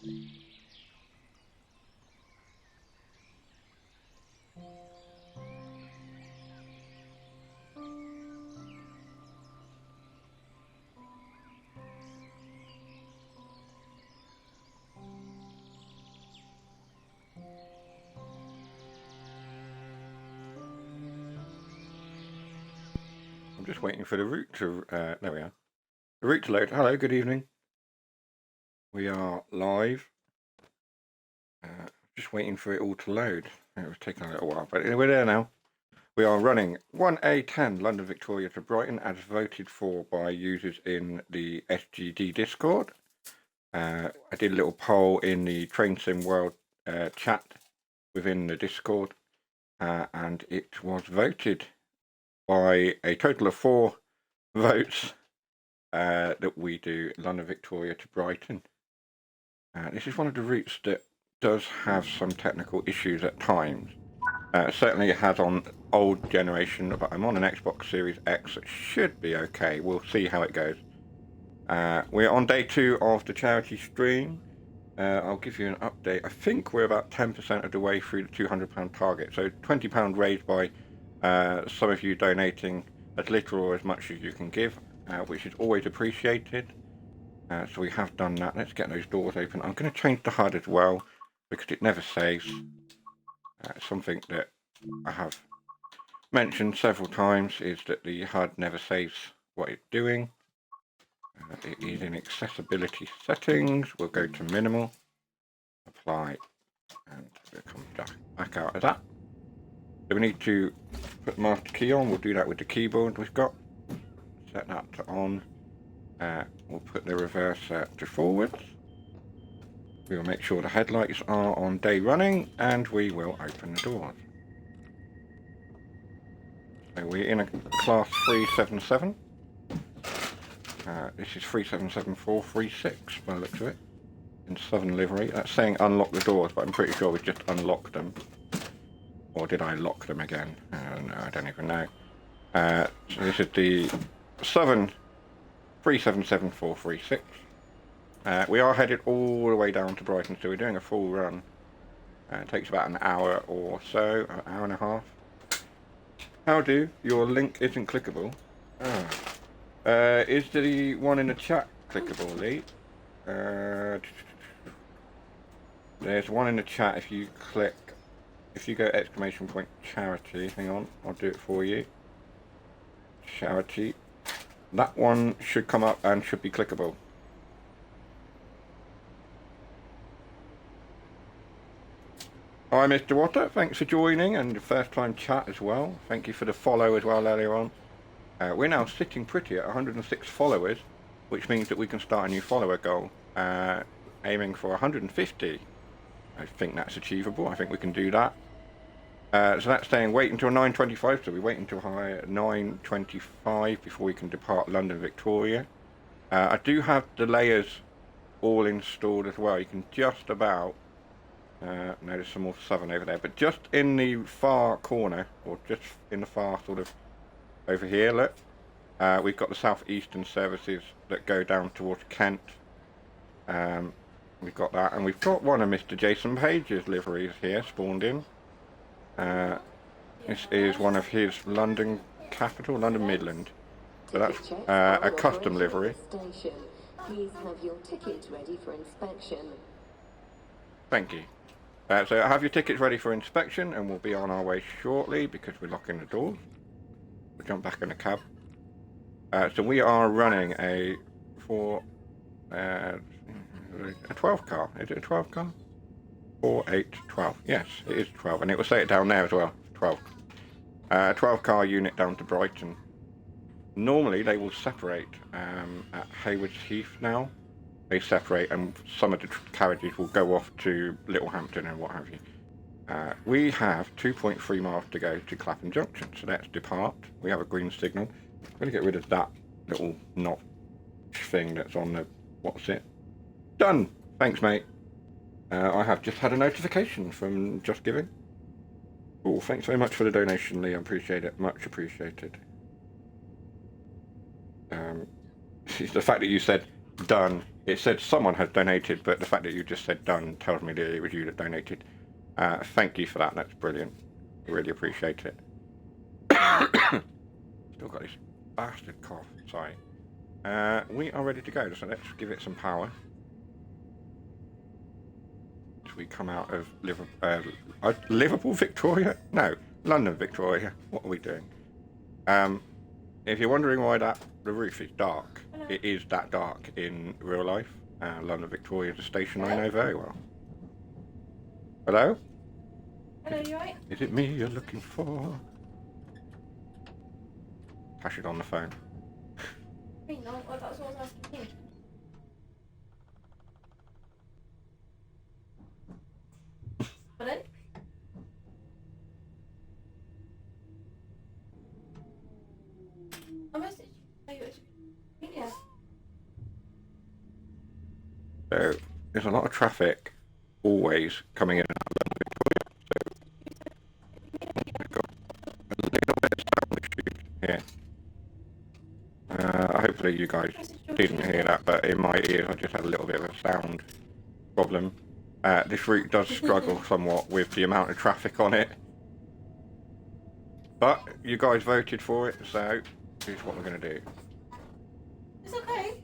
I'm just waiting for the route to, there we are. The route to load. Hello, good evening. We are live. Just waiting for it all to load. It was taking a little while, but we're there now. We are running 1A10 London Victoria to Brighton as voted for by users in the SGD Discord. I did a little poll in the Train Sim World chat within the Discord, and it was voted by a total of 4 votes that we do London Victoria to Brighton. This is one of the routes that does have some technical issues at times. Certainly it has on old generation, but I'm on an Xbox Series X. It should be okay. We'll see how it goes. We're on day 2 of the charity stream. I'll give you an update. I think we're about 10% of the way through the £200 target. So £20 raised by some of you donating as little or as much as you can give, which is always appreciated. So we have done that. Let's get those doors open. I'm going to change the HUD as well because it never saves. Something that I have mentioned several times is that the HUD never saves what it's doing. It is in accessibility settings. We'll go to minimal, apply, and we'll come back out of that. So we need to put the master key on. We'll do that with the keyboard we've got. Set that to on. We'll put the reverse to forwards. We will make sure the headlights are on day running, and we will open the doors. So we're in a class 377. This is 377436 by the looks of it, in Southern livery. That's saying unlock the doors, but I'm pretty sure we just unlocked them. Or did I lock them again? No, I don't even know. So this is the Southern 377436. We are headed all the way down to Brighton, so we're doing a full run. It takes about an hour or so, an hour and a half. How do? Your link isn't clickable. Is the one in the chat clickable, Lee? There's one in the chat if you click, if you go ! charity, hang on, I'll do it for you. Charity. That one should come up and should be clickable. Hi Mr. Water, thanks for joining, and first time chat as well. Thank you for the follow as well earlier on. We're now sitting pretty at 106 followers, which means that we can start a new follower goal, aiming for 150. I think that's achievable. I think we can do that. So that's saying wait until 9:25, so we wait until 9:25 before we can depart London Victoria. I do have the layers all installed as well. You can just about, no, there's some more southern over there, but just in the far corner, or just in the far sort of over here, look, we've got the southeastern services that go down towards Kent. We've got that, and we've got one of Mr. Jason Page's liveries here spawned in. This is one of his London Capital, London Midland. So that's a custom livery. Please have your ticket ready for inspection. Thank you. So have your tickets ready for inspection, and we'll be on our way shortly because we're locking the doors. We'll jump back in the cab. So we are running a 12 car. Is it a 12 car? 4, 8, 12. Yes, it is 12, and it will say it down there as well. 12. 12 car unit down to Brighton. Normally they will separate at Haywards Heath now. They separate, and some of the carriages will go off to Littlehampton and what have you. We have 2.3 miles to go to Clapham Junction, so let's depart. We have a green signal. I'm going to get rid of that little notch thing that's on the, what's it? Done! Thanks, mate. I have just had a notification from Just Giving. Oh, thanks very much for the donation, Lee. I appreciate it. Much appreciated. The fact that you said done It said someone has donated, but the fact that you just said done tells me that it was you that donated. Thank you for that. That's brilliant. Really appreciate it. Still got this bastard cough. Sorry. We are ready to go, so let's give it some power. As we come out of Liverpool Victoria? No, London Victoria. What are we doing? If you're wondering why the roof is dark, it is that dark in real life. London Victoria is a station I know very well. Hello? Hello, you right? Is it me you're looking for? Pass it on the phone. Me, no, that's what I was asking him. Pardon? I messaged you. Yeah. So there's a lot of traffic always coming in and out of London Victoria. So we've got a little bit of sound issues here. Hopefully you guys didn't hear that, but in my ears I just had a little bit of a sound problem. This route does struggle somewhat with the amount of traffic on it. But you guys voted for it, so here's what we're going to do. It's okay.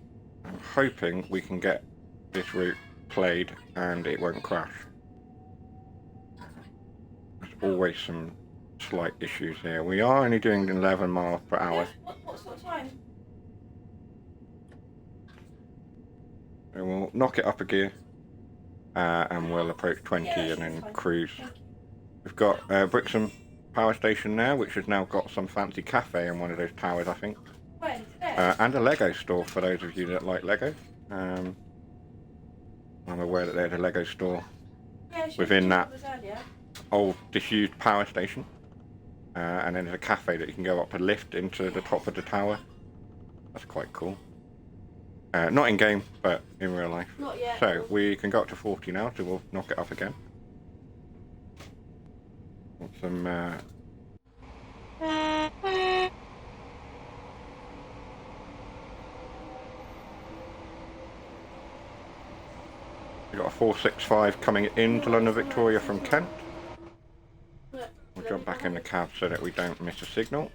I'm hoping we can get this route played and it won't crash. There's always some slight issues here. We are only doing 11 miles per hour. Yeah, what sort of time? So we'll knock it up a gear and we'll approach 20 Yeah, and then fine. cruise. We've got Brixham Power Station now, which has now got some fancy cafe in one of those towers, I think. When? Today? And a Lego store for those of you that like Lego. I'm aware that there's a Lego store Yeah, she within was that earlier. old disused power station. And then there's a cafe that you can go up a lift into the top of the tower. That's quite cool. Not in game, but in real life. Not yet. So we can go up to 40 now, so we'll knock it up again. Want some we've got a 465 coming into London Victoria from Kent. We'll jump back in the cab so that we don't miss a signal.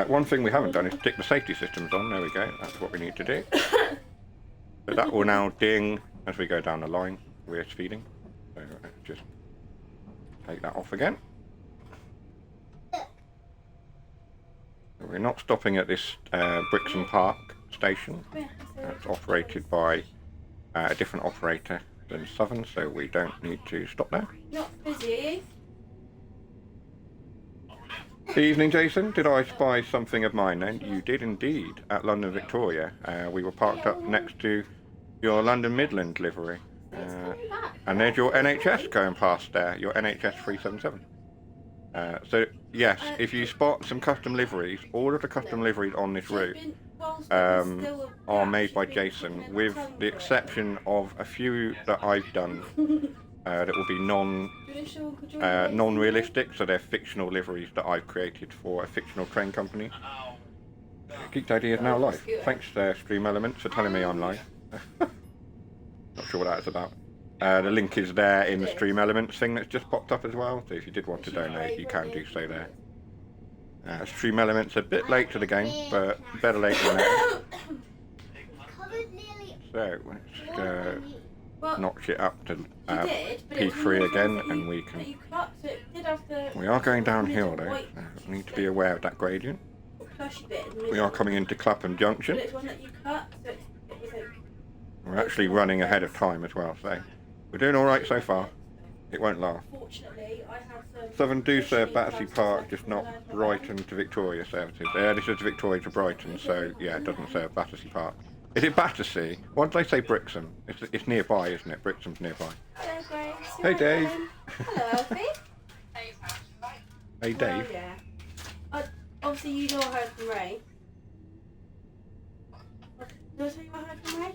One thing we haven't done is stick the safety systems on. There we go. That's what we need to do. So that will now ding as we go down the line. We're speeding. So let's just take that off again. So we're not stopping at this Brixham Park station. It's operated by a different operator than Southern, so we don't need to stop there. Not busy. Evening, Jason. Did I spy something of mine then? You did indeed at London Victoria. We were parked up next to your London Midland livery. And there's your NHS going past there, your NHS 377. So, yes, if you spot some custom liveries, all of the custom liveries on this route are made by Jason, with the exception of a few that I've done that will be non-realistic, so they're fictional liveries that I've created for a fictional train company. TheGeekDaddy is now live. Thanks, Stream Elements, for telling me I'm live. Not sure what that is about. The link is there in the Stream Elements thing that's just popped up as well, so if you did want to donate, you can do so there. Stream Elements a bit late to the game, but better late than never. So let's notch it up to P3 again, and we can. We are going downhill though. We need to be aware of that gradient. We are coming into Clapham Junction. We're actually running ahead of time as well, so we're doing all right so far. It won't last. Southern do serve Battersea Park, just not Brighton to Victoria services. This is Victoria to Brighton, so yeah, it doesn't serve Battersea Park. Is it Battersea? Why did they say Brixham? It's nearby, isn't it? Brixham's nearby. Hello, Grace. Hey, Dave. Hello, Alfie. Hey, Dave. Oh, yeah. Obviously, you know I heard from Ray. Did I tell you I heard from Ray?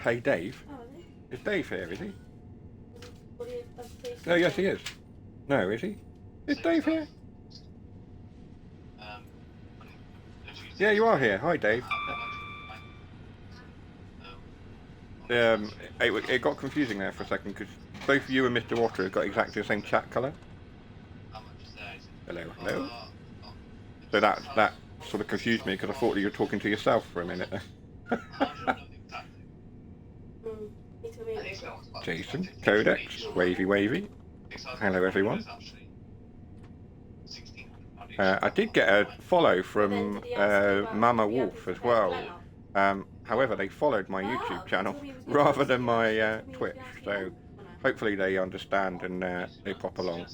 Hey, Dave. Oh, is it? Is Dave here, is he? That's the- No, yes, he is. No, is he? Is Dave here? Yeah, you are here. Hi, Dave. it got confusing there for a second because both you and Mr. Water have got exactly the same chat colour. Hello, hello. So that sort of confused me because I thought you were talking to yourself for a minute there. Jason, Codex, Wavy Wavy. Hello everyone. I did get a follow from Mama Wolf as well. However, they followed my YouTube channel rather than my Twitch, so hopefully they understand and they pop along.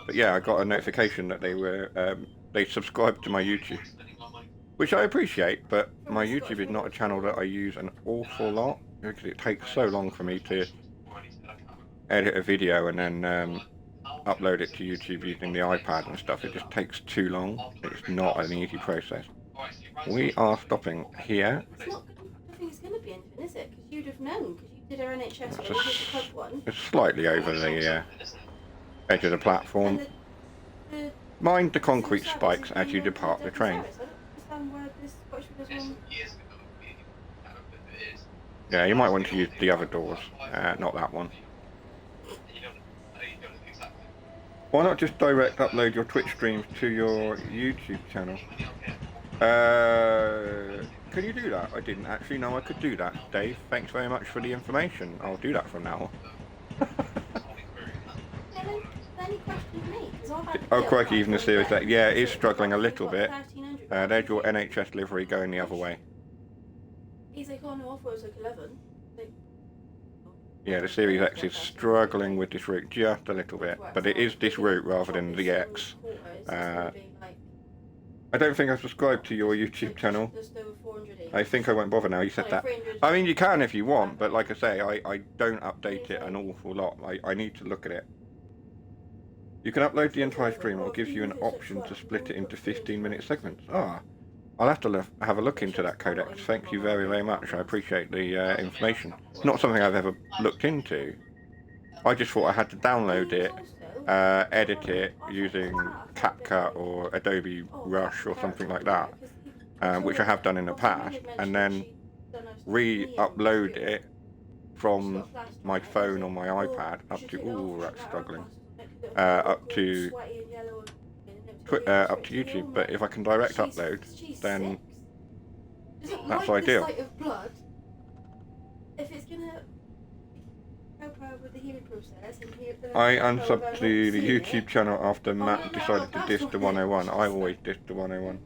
But yeah, I got a notification that they subscribed to my YouTube, which I appreciate. But my YouTube is not a channel that I use an awful lot because it takes so long for me to edit a video and then upload it to YouTube using the iPad and stuff. It just takes too long. It's not an easy process. We are stopping here. It's not gonna, I don't think it's going to be anything, is it? Because you'd have known, because you did our NHS one, you did the club one. It's slightly over the edge of the platform. Mind the concrete spikes as you depart the train. I don't understand where this Scottish Widows one... Yeah, you might want to use the other doors, not that one. Why not just direct upload your Twitch streams to your YouTube channel? Can you do that? I didn't actually know I could do that, Dave. Thanks very much for the information. I'll do that from now on. Oh, crikey, even the series that, yeah, it is struggling a little bit. There's your NHS livery going the other way. He's like, oh no, I thought it was like 11. Yeah, the Series X is struggling with this route just a little bit, but it is this route rather than the X. I don't think I've subscribed to your YouTube channel. I think I won't bother now, you said that. I mean, you can if you want, but like I say, I don't update it an awful lot. I need to look at it. You can upload the entire stream, or it gives you an option to split it into 15-minute segments. Ah, I'll have to have a look into that, Codex. Thank you very, very much. I appreciate the information. It's not something I've ever looked into. I just thought I had to download it, edit it using CapCut or Adobe Rush or something like that, which I have done in the past, and then re-upload it from my phone or my iPad up to, ooh, that's struggling, up to YouTube. But if I can direct upload, then that's ideal. I unsubbed to the YouTube channel after Matt decided to diss the 101. I always diss the 101.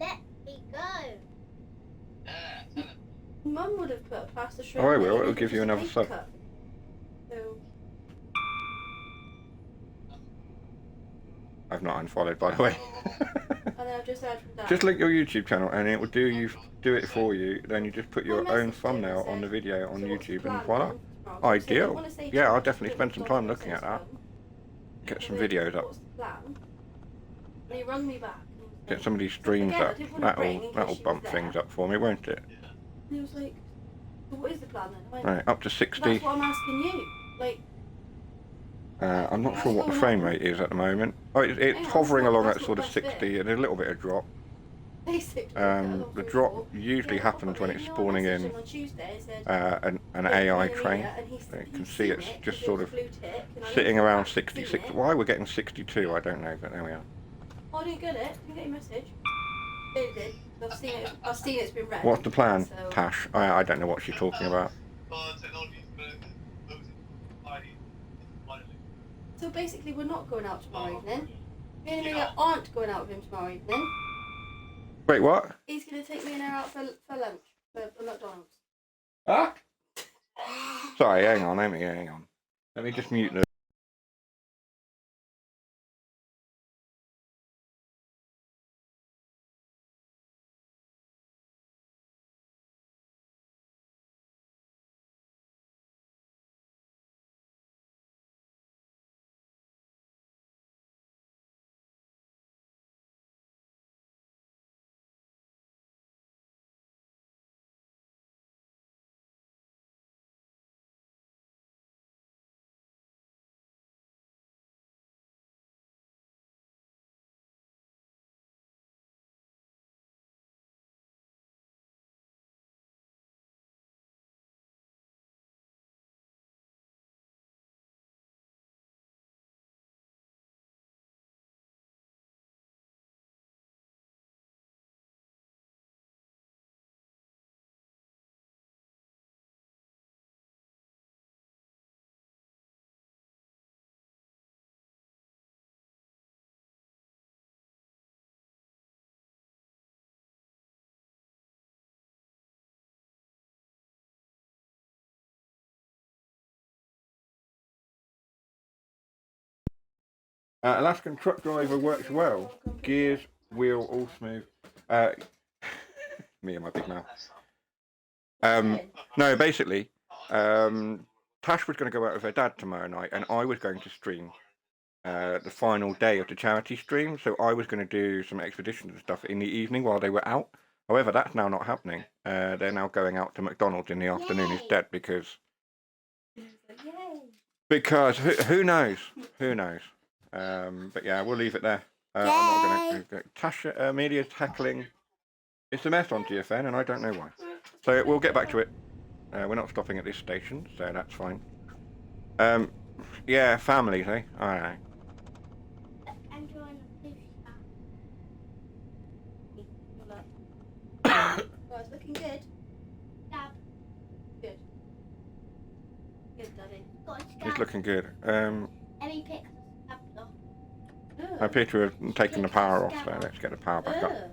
Let me go. Mum would have put a plaster strip. Oh, I will. It'll give you another sub. So... I've not unfollowed, by the way. And then I've just added from that. Just link your YouTube channel and it will do it for you. Then you just put your own thumbnail on the video on YouTube and voila. Ideal. Yeah, I'll definitely spend some time looking at that. Get some videos up. And he rung me back. Get some of these streams up. That'll bump things up for me, won't it? And he was like, so what is the plan then? Right, up to 60. That's what I'm asking you. Like, I'm not sure what the frame rate is at the moment. Oh, it's hovering along at sort of 60 and a little bit of drop. The drop usually happens when it's spawning in an AI train. You can see it's just sort of sitting around 66. Why we're getting 62, I don't know, but there we are. Oh, I didn't get it. Didn't get your message. It did. I've seen it's been read. What's the plan, so... Tash? I don't know what she's talking about. So basically, we're not going out tomorrow evening. Me and Amelia aren't going out with him tomorrow evening. Wait, what? He's going to take me and her out for lunch, for McDonald's. Huh? Sorry, hang on, Amy, hang on. Let me just mute the... Alaskan truck driver works well. Gears, wheel, all smooth. Me and my big mouth. No, basically, Tash was going to go out with her dad tomorrow night, and I was going to stream the final day of the charity stream. So I was going to do some expeditions and stuff in the evening while they were out. However, that's now not happening. They're now going out to McDonald's in the afternoon instead because who knows? Who knows? But yeah, we'll leave it there. I'm not going to. Tasha, media's heckling. It's a mess on GFN, and I don't know why. So we'll get back to it. We're not stopping at this station, so that's fine. Yeah, families, eh? All right. I'm drawing a blue Well, it's looking good. star. Good. Good, Daddy. Got a It's scar. looking good. Any pics of stuff off. I appear to have taken the power off, so let's get the power back up. Ugh.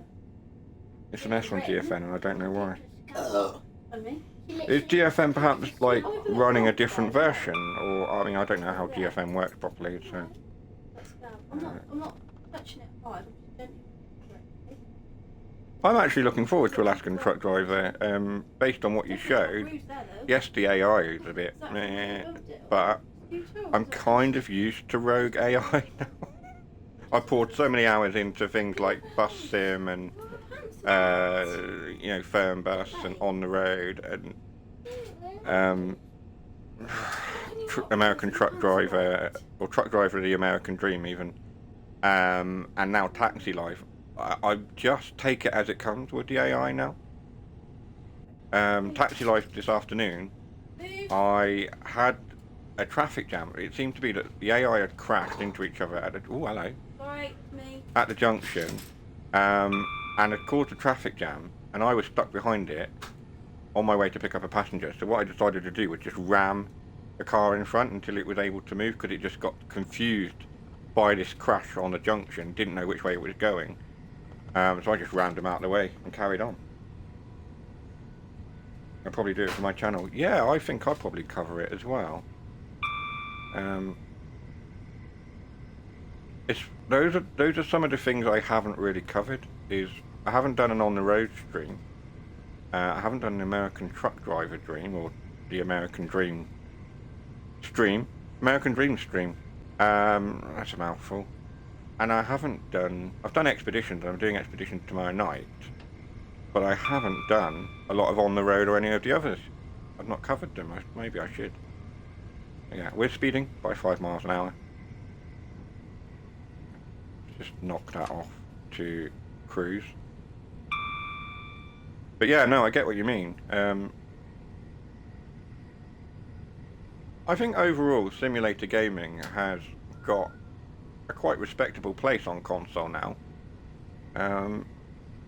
It's an S on GFN, and I don't know why. On me? Is GFN perhaps like running a different version, or I mean, I don't know how GFN works properly. So That's down. I'm not touching it hard. I'm just gently. I'm actually looking forward to Alaskan Truck Driver. Based on what you showed, Grooves there, though. yes, the AI is a bit Is that meh, from the but You too, I'm is it? kind of used to Rogue AI now. I poured so many hours into things like Bus Sim and firm bus and on the road and American Truck Driver or Truck Driver the American Dream even, and now Taxi Life. I just take it as it comes with the AI now. Taxi Life this afternoon, I had a traffic jam. It seemed to be that the AI had crashed into each other at the junction, and had caused a traffic jam, and I was stuck behind it on my way to pick up a passenger. So what I decided to do was just ram the car in front until it was able to move, because it just got confused by this crash on the junction, didn't know which way it was going. So I just rammed him out of the way and carried on. I'll probably do it for my channel. Yeah, I think I'll probably cover it as well. Those are some of the things I haven't really covered. I haven't done an on the road stream. I haven't done an American Truck Driver dream or the American Dream stream. American Dream stream. That's a mouthful. And I've done expeditions. I'm doing expeditions tomorrow night. But I haven't done a lot of on the road or any of the others. I've not covered them. Maybe I should. Yeah, we're speeding by 5 miles an hour. Just knock that off to cruise. But yeah, no, I get what you mean. I think overall simulator gaming has got a quite respectable place on console now.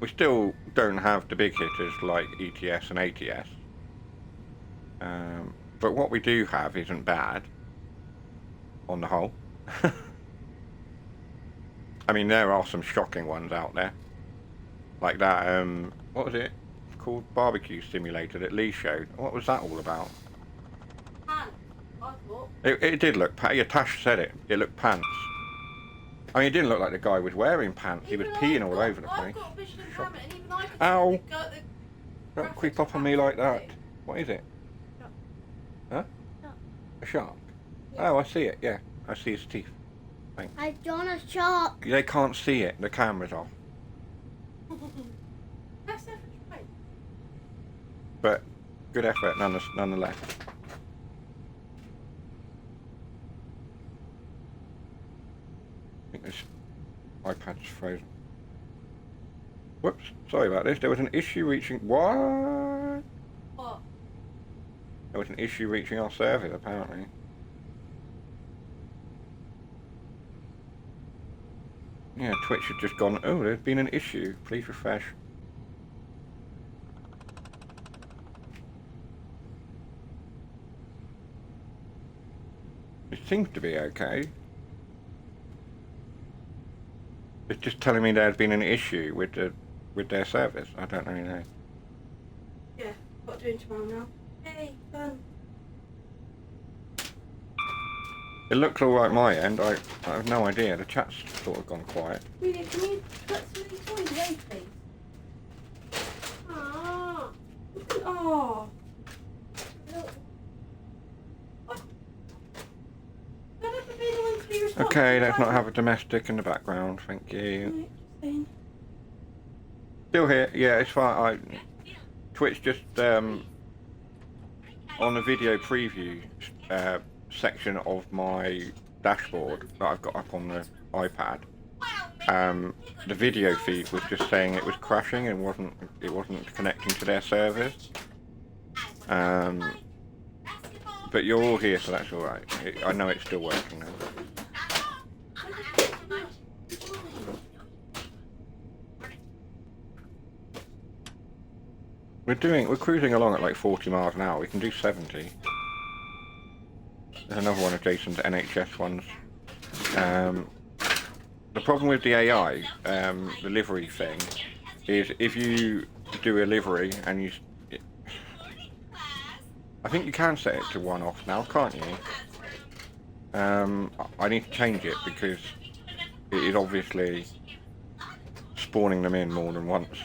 We still don't have the big hitters like ETS and ATS. But what we do have isn't bad, on the whole. I mean, there are some shocking ones out there. Like that, what was it called? Barbecue Simulator that Lee showed. What was that all about? Pants, I thought. It did look, yeah, Tash said it. It looked pants. I mean, it didn't look like the guy was wearing pants. He was peeing all over the place. I've got a vision impairment, and even I could Ow. see the Don't creep up on me like that. What is it? Shark. Huh? Shark. A shark? Yeah. Oh, I see it, yeah. I see his teeth. I've drawn a shark. They can't see it. The camera's off. That's so much fun. But good effort nonetheless. I think this iPad's frozen. Whoops, sorry about this. There was an issue reaching... What? What? There was an issue reaching our server, apparently. Yeah, Twitch had just gone, oh, there's been an issue. Please refresh. It seems to be okay. It's just telling me there's been an issue with their service. I don't really know. Yeah, got doing tomorrow now. Hey, fun. It looks alright my end. I have no idea. The chat's sort of gone quiet. Really, can you put some of these toys away, please? Ah. Oh. Okay, let's not have a domestic in the background. Thank you. Right, Still here. Yeah, it's fine. Twitch just on the video preview section of my dashboard that I've got up on the iPad. The video feed was just saying it was crashing and it wasn't connecting to their servers. But you're all here, so that's all right. I know it's still working now. We're cruising along at like 40 miles an hour. We can do 70. There's another one of Jason's NHS ones. The problem with the AI, the livery thing, is if you do a livery and I think you can set it to 1 off now, can't you? I need to change it because it is obviously spawning them in more than once.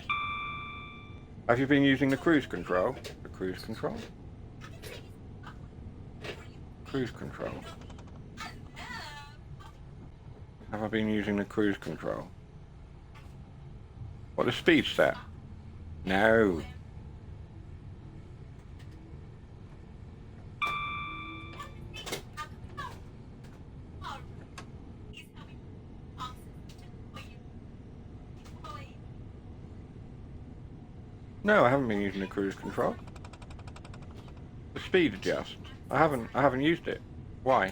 Have you been using the cruise control? The cruise control? Cruise control. Have I been using the cruise control? What, the speed set? No. No, I haven't been using the cruise control. The speed adjust. I haven't used it. Why?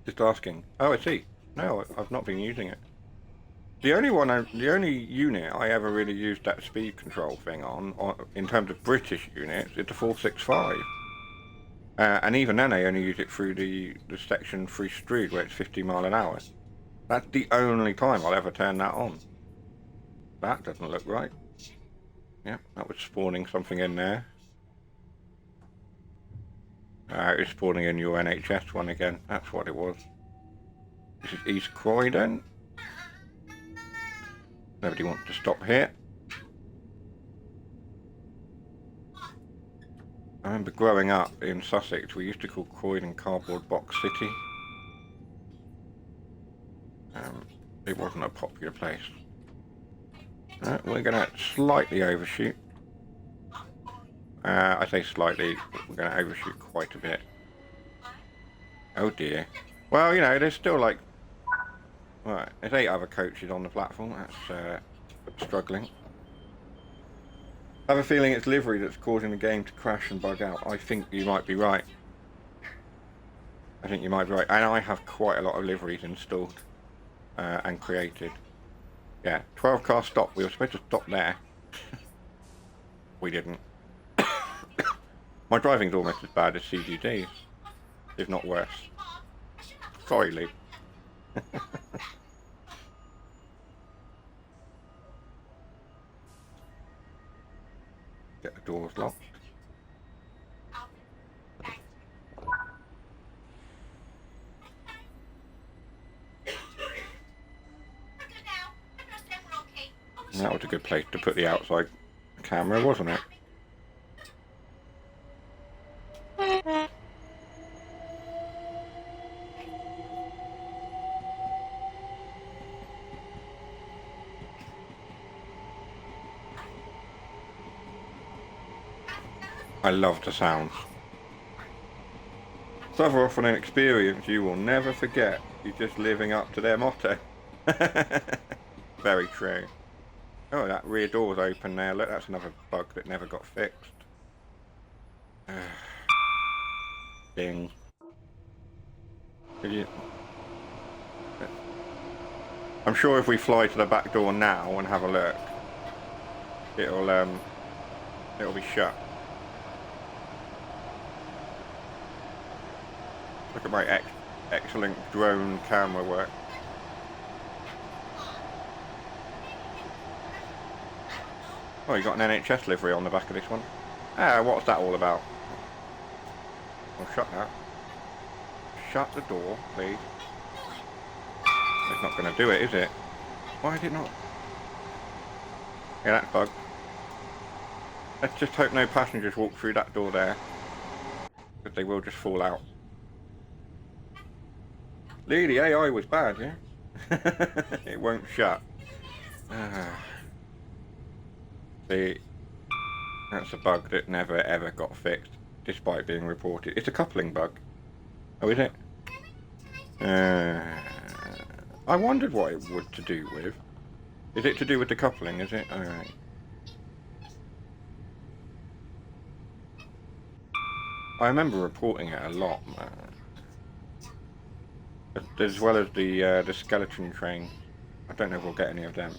Just asking. Oh, I see. No, I've not been using it. The only unit I ever really used that speed control thing on in terms of British units, is the 465. And even then, I only use it through the section through Strood where it's 50 mile an hour. That's the only time I'll ever turn that on. That doesn't look right. Yeah, that was spawning something in there. It was spawning in your NHS one again. That's what it was. This is East Croydon. Nobody wants to stop here. I remember growing up in Sussex, we used to call Croydon Cardboard Box City. It wasn't a popular place. We're going to slightly overshoot. I say slightly, we're going to overshoot quite a bit. Oh dear. Well, you know, there's still like... Right, there's 8 other coaches on the platform. That's struggling. I have a feeling it's livery that's causing the game to crash and bug out. I think you might be right. I think you might be right. And I have quite a lot of liveries installed and created. Yeah, 12 car stop. We were supposed to stop there. We didn't. My driving's almost as bad as CGD's, if not worse. Sorry, Lee. Get the doors locked. And that was a good place to put the outside camera, wasn't it? I love the sounds. Suffer off on an experience you will never forget. You're just living up to their motto. Very true. Oh, that rear door's open there. Look, that's another bug that never got fixed. Ding. I'm sure if we fly to the back door now and have a look, it'll be shut. Look at my excellent drone camera work. Oh, you got an NHS livery on the back of this one. Ah, what's that all about? Well, shut that. Shut the door, please. It's not going to do it, is it? Why did it not? Yeah, that's bugged. Let's just hope no passengers walk through that door there. Because they will just fall out. Lee, the AI was bad, yeah? It won't shut. See, that's a bug that never ever got fixed, despite being reported. It's a coupling bug. Oh, is it? I wondered what it would to do with. Is it to do with the coupling, is it? Alright. I remember reporting it a lot, as well as the skeleton train. I don't know if we'll get any of them.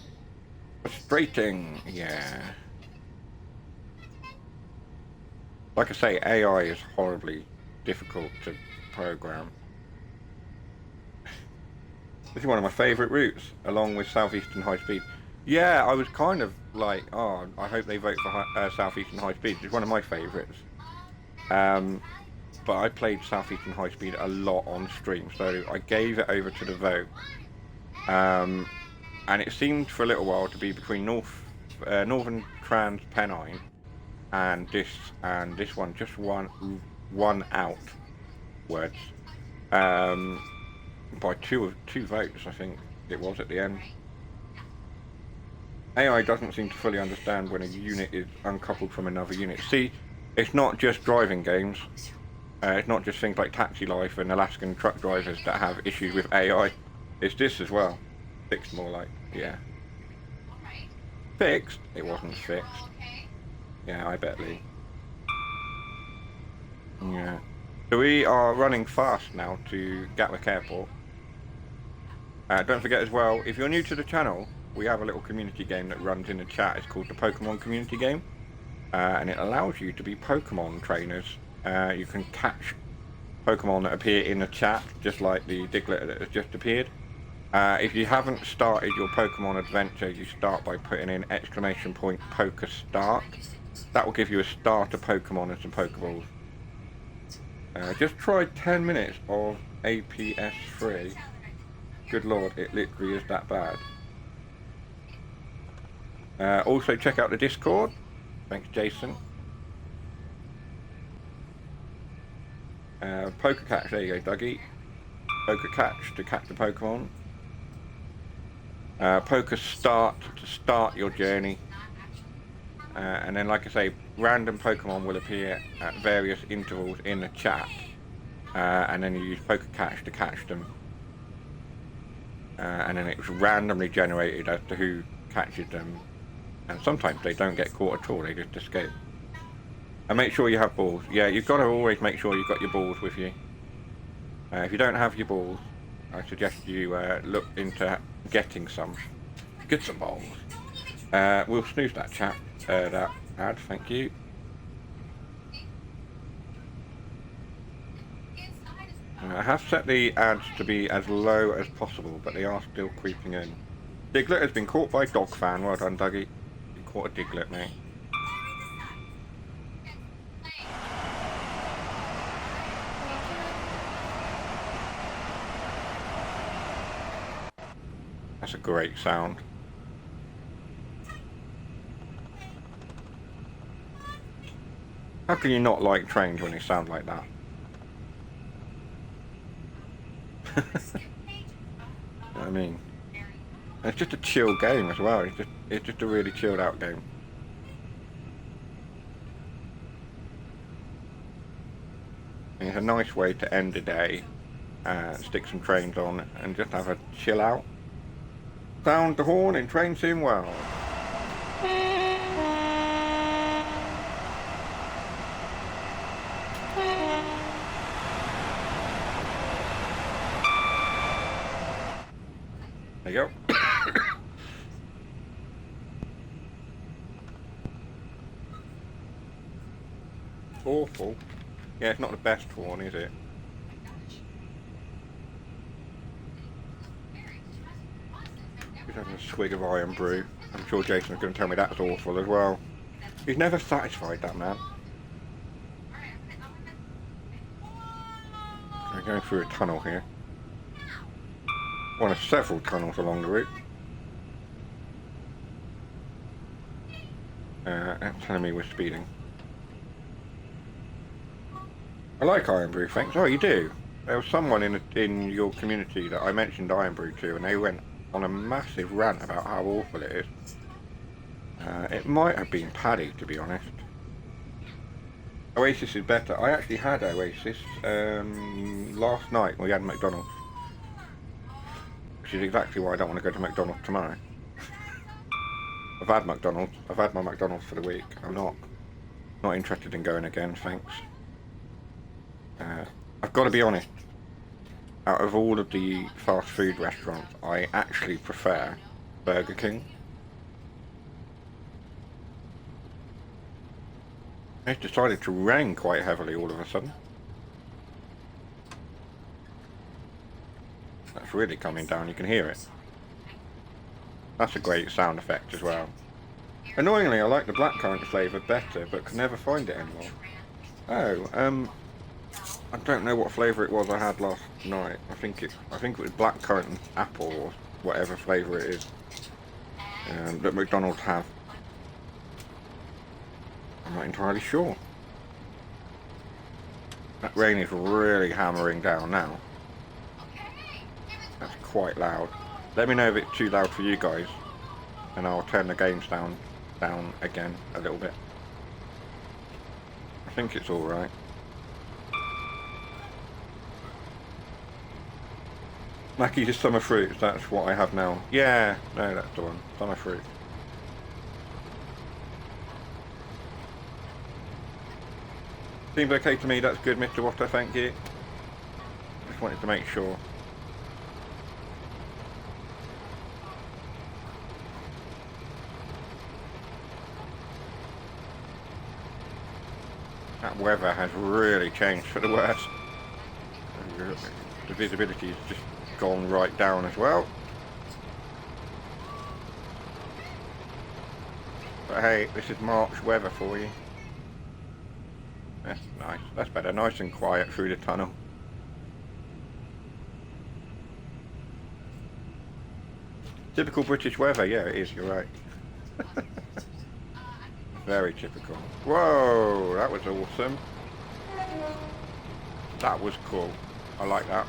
Frustrating, yeah. Like I say, AI is horribly difficult to program. This is one of my favourite routes, along with Southeastern High Speed. Yeah, I was kind of like, oh, I hope they vote for Southeastern High Speed. It's one of my favourites. But I played Southeastern High Speed a lot on stream, so I gave it over to the vote. And it seemed for a little while to be between Northern Trans Pennine and this one, just one out words. By two votes, I think it was at the end. AI doesn't seem to fully understand when a unit is uncoupled from another unit. See, it's not just driving games. It's not just things like Taxi Life and Alaskan truck drivers that have issues with AI. It's this as well. Fixed more like, yeah. Fixed? It wasn't fixed. Yeah, I bet, Lee. Yeah. So we are running fast now to Gatwick Airport. Don't forget as well, if you're new to the channel, we have a little community game that runs in the chat. It's called the Pokemon Community Game. And it allows you to be Pokemon trainers. You can catch Pokemon that appear in the chat, just like the Diglett that has just appeared. If you haven't started your Pokemon adventure, you start by putting in !Poker Start. That will give you a starter Pokemon and some Pokeballs. Just try 10 minutes of APS3. Good lord, it literally is that bad. Also check out the Discord. Thanks, Jason. Poker Catch, there you go, Dougie. Poker Catch to catch the Pokemon. Poker Start to start your journey. And then, like I say, random Pokemon will appear at various intervals in the chat. And then you use Poker Catch to catch them. And then it's randomly generated as to who catches them. And sometimes they don't get caught at all, they just escape. And make sure you have balls. Yeah, you've got to always make sure you've got your balls with you. If you don't have your balls, I suggest you look into getting some. Get some balls. We'll snooze that chat, that ad, thank you. I have set the ads to be as low as possible, but they are still creeping in. Diglett has been caught by Dog Fan. Well done, Dougie. You caught a Diglett, mate. That's a great sound. How can you not like trains when they sound like that? I mean, it's just a chill game as well. It's just a really chilled out game. And it's a nice way to end the day, stick some trains on, and just have a chill out. Sound the horn in Train Sim World. There you go. Awful. Yeah, it's not the best horn, is it? Just having a swig of Iron Brew. I'm sure Jason's going to tell me that's awful as well. He's never satisfied, that man. We're going through a tunnel here. One of several tunnels along the route. That's telling me we're speeding. I like Iron Brew, thanks. Oh, you do? There was someone in your community that I mentioned Iron Brew to, and they went on a massive rant about how awful it is. It might have been Paddy, to be honest. Oasis is better. I actually had Oasis last night when we had McDonald's. Which is exactly why I don't want to go to McDonald's tomorrow. I've had McDonald's. I've had my McDonald's for the week. I'm not interested in going again, thanks. I've got to be honest. Out of all of the fast food restaurants, I actually prefer Burger King. It's decided to rain quite heavily all of a sudden. That's really coming down, you can hear it. That's a great sound effect as well. Annoyingly, I like the blackcurrant flavour better, but can never find it anymore. Oh, I don't know what flavour it was I had last night. I think it was blackcurrant and apple or whatever flavour it is that McDonald's have. I'm not entirely sure. That rain is really hammering down now. That's quite loud. Let me know if it's too loud for you guys, and I'll turn the games down again a little bit. I think it's alright. Mackey's is summer fruits, that's what I have now. Yeah, no, that's the one. Summer fruit. Seems okay to me, that's good, Mr. Water, thank you. Just wanted to make sure. That weather has really changed for the worse. The visibility has just gone right down as well. But hey, this is March weather for you. That's nice. That's better. Nice and quiet through the tunnel. Typical British weather. Yeah, it is. You're right. Very typical. Whoa, that was awesome. That was cool. I like that.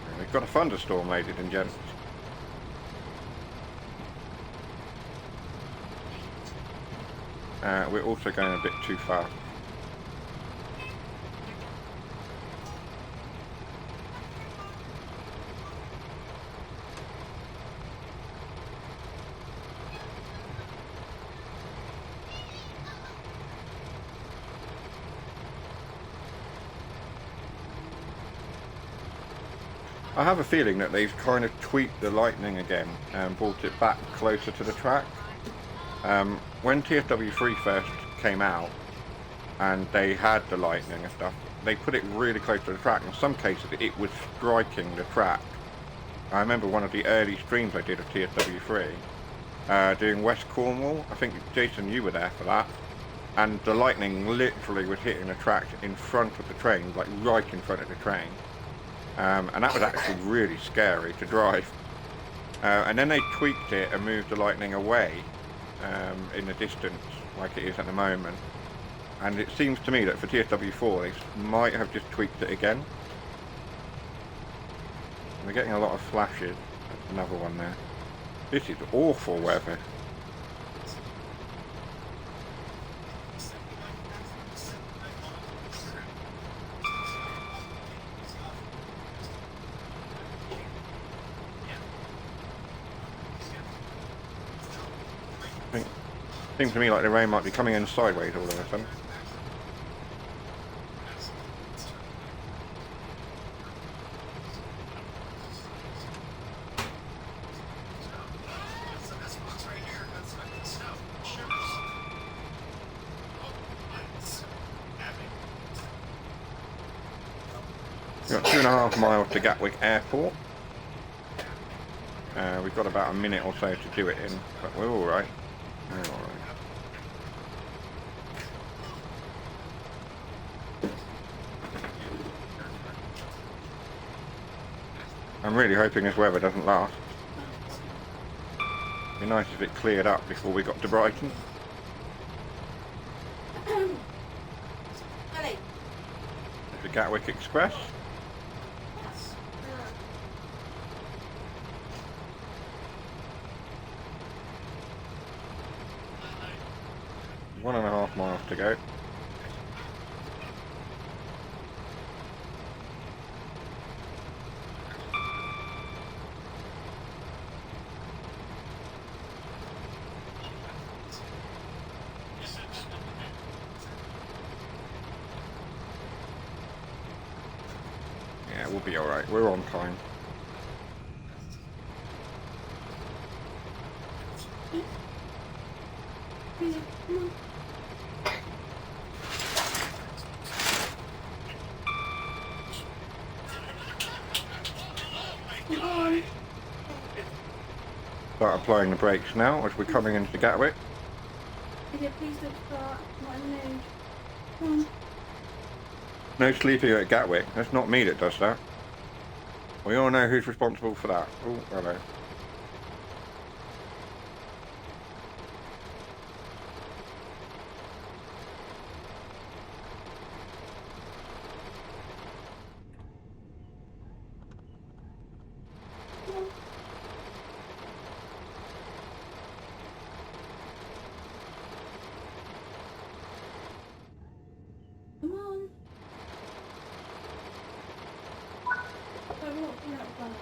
And we've got a thunderstorm, ladies and gents. We're also going a bit too fast. I have a feeling that they've kind of tweaked the lightning again and brought it back closer to the track. When TSW3 first came out and they had the lightning and stuff, they put it really close to the track. In some cases it was striking the track. I remember one of the early streams I did of TSW3 doing West Cornwall. I think Jason, you were there for that. And the lightning literally was hitting the track in front of the train, like right in front of the train. And that was actually really scary to drive. And then they tweaked it and moved the lightning away in the distance, like it is at the moment. And it seems to me that for TSW4 they might have just tweaked it again. We're getting a lot of flashes. That's another one there. This is awful weather. Seems to me like the rain might be coming in sideways all of a sudden. We've got 2.5 miles to Gatwick Airport. We've got about a minute or so to do it in, but we're alright. We're alright. I'm really hoping this weather doesn't last. It'd be nice if it cleared up before we got to Brighton. Ellie. The Gatwick Express. Yes. 1.5 miles to go. Yeah, we'll be alright. We're on time. Come on. Start applying the brakes now as we're coming into Gatwick. Idiot, please don't start. I'm not in the mood. Come on. No sleeping at Gatwick. That's not me that does that. We all know who's responsible for that. Oh, hello. Come on. Oh, we're not doing that one.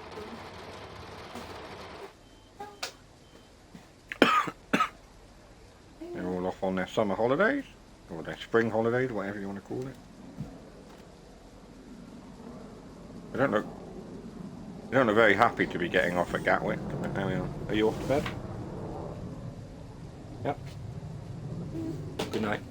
They're all off on their summer holidays, or their spring holidays, whatever you want to call it. They don't look very happy to be getting off at Gatwick. But there we are. Are you off to bed? Yep. Good night.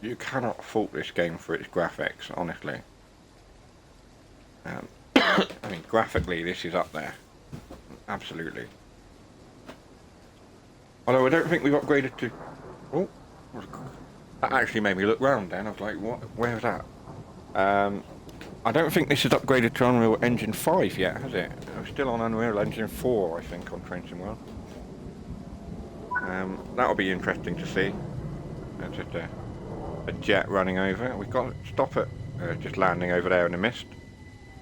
You cannot fault this game for its graphics, honestly. I mean, graphically, this is up there. Absolutely. Although I don't think we've upgraded to... Oh, that actually made me look round then. I was like, what? Where's that? I don't think this is upgraded to Unreal Engine 5 yet, has it? We're still on Unreal Engine 4, I think, on Train Sim World. That'll be interesting to see. That's just a jet running over. We've got to stop it, just landing over there in the mist.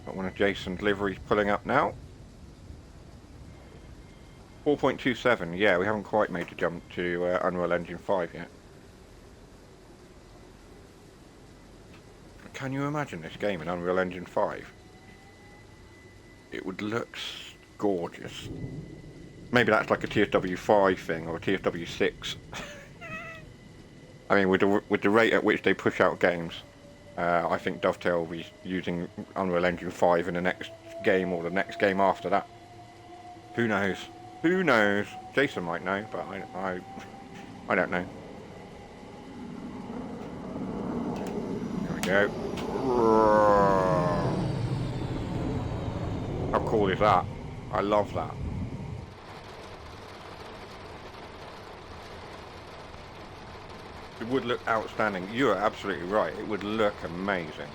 Got one of Jason's liveries pulling up now. 4.27, yeah, we haven't quite made the jump to Unreal Engine 5 yet. Can you imagine this game in Unreal Engine 5? It would look gorgeous. Maybe that's like a TSW 5 thing, or a TSW 6. I mean, with the rate at which they push out games, I think Dovetail will be using Unreal Engine 5 in the next game or the next game after that. Who knows? Who knows? Jason might know, but I don't know. There we go. How cool is that? I love that. It would look outstanding. You are absolutely right. It would look amazing.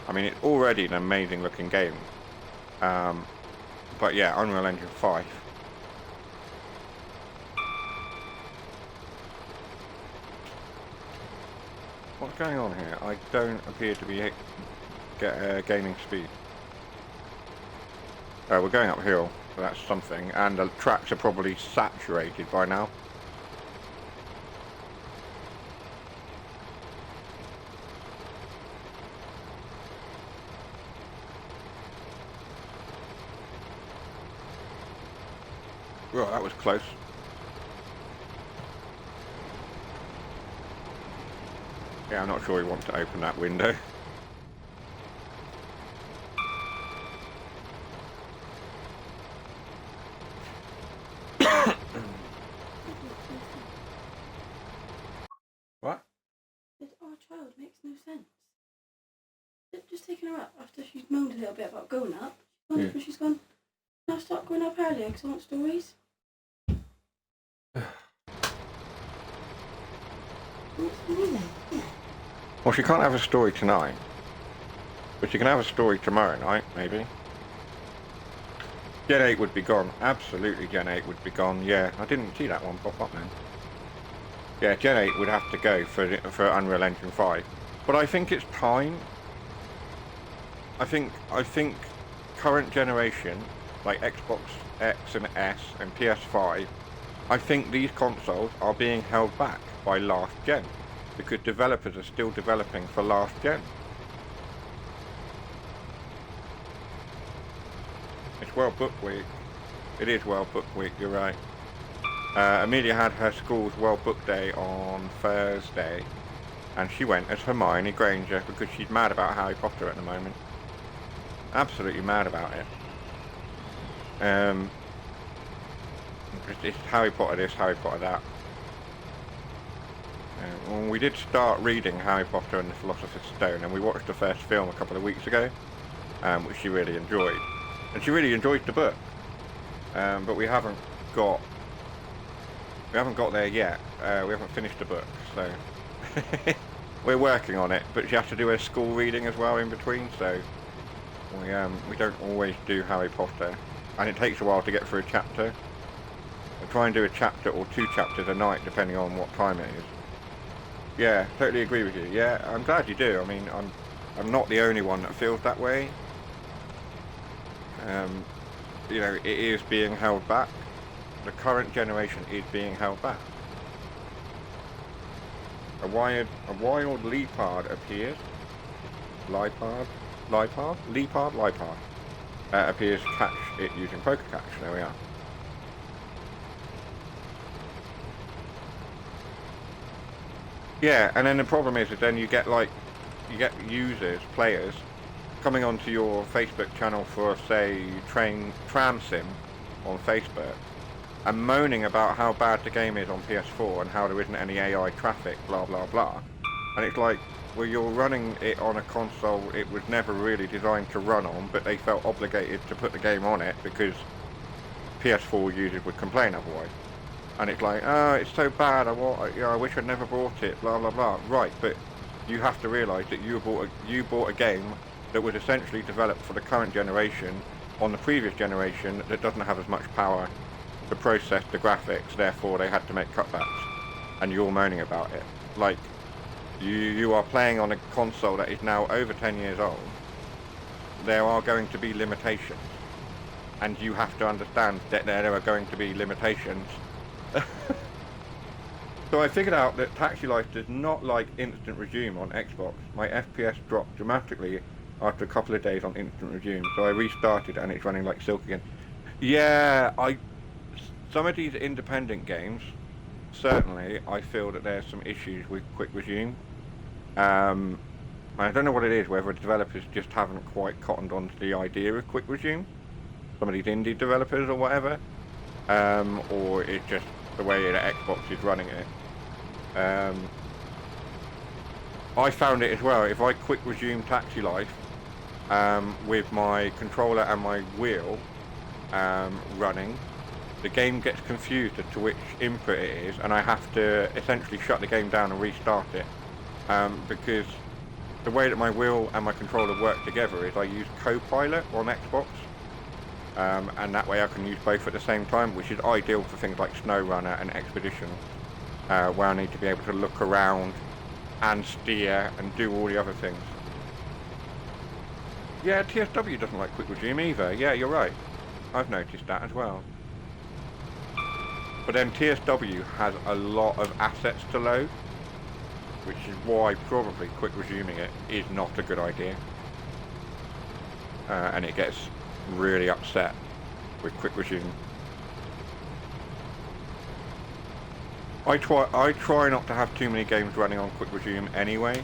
I mean, it's already an amazing looking game. But yeah, Unreal Engine 5. What's going on here? I don't appear to be gaining speed. We're going uphill, so that's something. And the tracks are probably saturated by now. Well, that was close. Yeah, I'm not sure he wants to open that window. What? Our child makes no sense. Just taking her up after she's moaned a little bit about going up. She's gone, "Can I start going up earlier because I want stories?" Well, she can't have a story tonight. But she can have a story tomorrow night, maybe. Gen 8 would be gone. Absolutely, Gen 8 would be gone. Yeah, I didn't see that one pop up then. Yeah, Gen 8 would have to go for Unreal Engine 5. But I think it's time. I think current generation, like Xbox X and S and PS5, I think these consoles are being held back by last gen. Because developers are still developing for last gen. It's World Book Week. It is World Book Week, you're right. Amelia had her school's World Book Day on Thursday, and she went as Hermione Granger because she's mad about Harry Potter at the moment. Absolutely mad about it. It's Harry Potter this, Harry Potter that. Well, we did start reading Harry Potter and the Philosopher's Stone, and we watched the first film a couple of weeks ago, which she really enjoyed. And she really enjoyed the book, but we haven't got there yet. We haven't finished the book, so we're working on it. But she has to do her school reading as well in between, so we don't always do Harry Potter, and it takes a while to get through a chapter. I try and do a chapter or 2 chapters a night, depending on what time it is. Yeah, totally agree with you. Yeah, I'm glad you do. I mean, I'm not the only one that feels that way. You know, it is being held back. The current generation is being held back. A wild leopard appears. Leopard appears to catch it using poker catch. There we are. Yeah, and then the problem is that then you get users, players, coming onto your Facebook channel for, say, tram sim on Facebook, and moaning about how bad the game is on PS4 and how there isn't any AI traffic, blah blah blah. And it's like, well, you're running it on a console it was never really designed to run on, but they felt obligated to put the game on it because PS4 users would complain otherwise. And it's like, oh, it's so bad, I wish I'd never bought it, blah blah blah. Right, but you have to realise that you bought a game that was essentially developed for the current generation on the previous generation that doesn't have as much power to process the graphics, therefore they had to make cutbacks. And you're moaning about it. Like, you are playing on a console that is now over 10 years old. There are going to be limitations. And you have to understand that there are going to be limitations. So I figured out that Taxi Life does not like instant resume on Xbox. My FPS dropped dramatically after a couple of days on instant resume, so I restarted and it's running like silk again. Yeah, some of these independent games, certainly, I feel that there's some issues with quick resume. I don't know what it is, whether developers just haven't quite cottoned on to the idea of quick resume. Some of these indie developers or whatever. Or it's just the way that Xbox is running it. I found it as well. If I quick resume Taxi Life with my controller and my wheel running, the game gets confused as to which input it is, and I have to essentially shut the game down and restart it. Because the way that my wheel and my controller work together is I use Copilot on Xbox. And that way I can use both at the same time, which is ideal for things like SnowRunner and Expedition, where I need to be able to look around and steer and do all the other things. Yeah, TSW doesn't like quick resume either. Yeah, you're right. I've noticed that as well. But then TSW has a lot of assets to load, which is why probably quick resuming it is not a good idea. And it gets really upset with quick resume. I try not to have too many games running on quick resume anyway.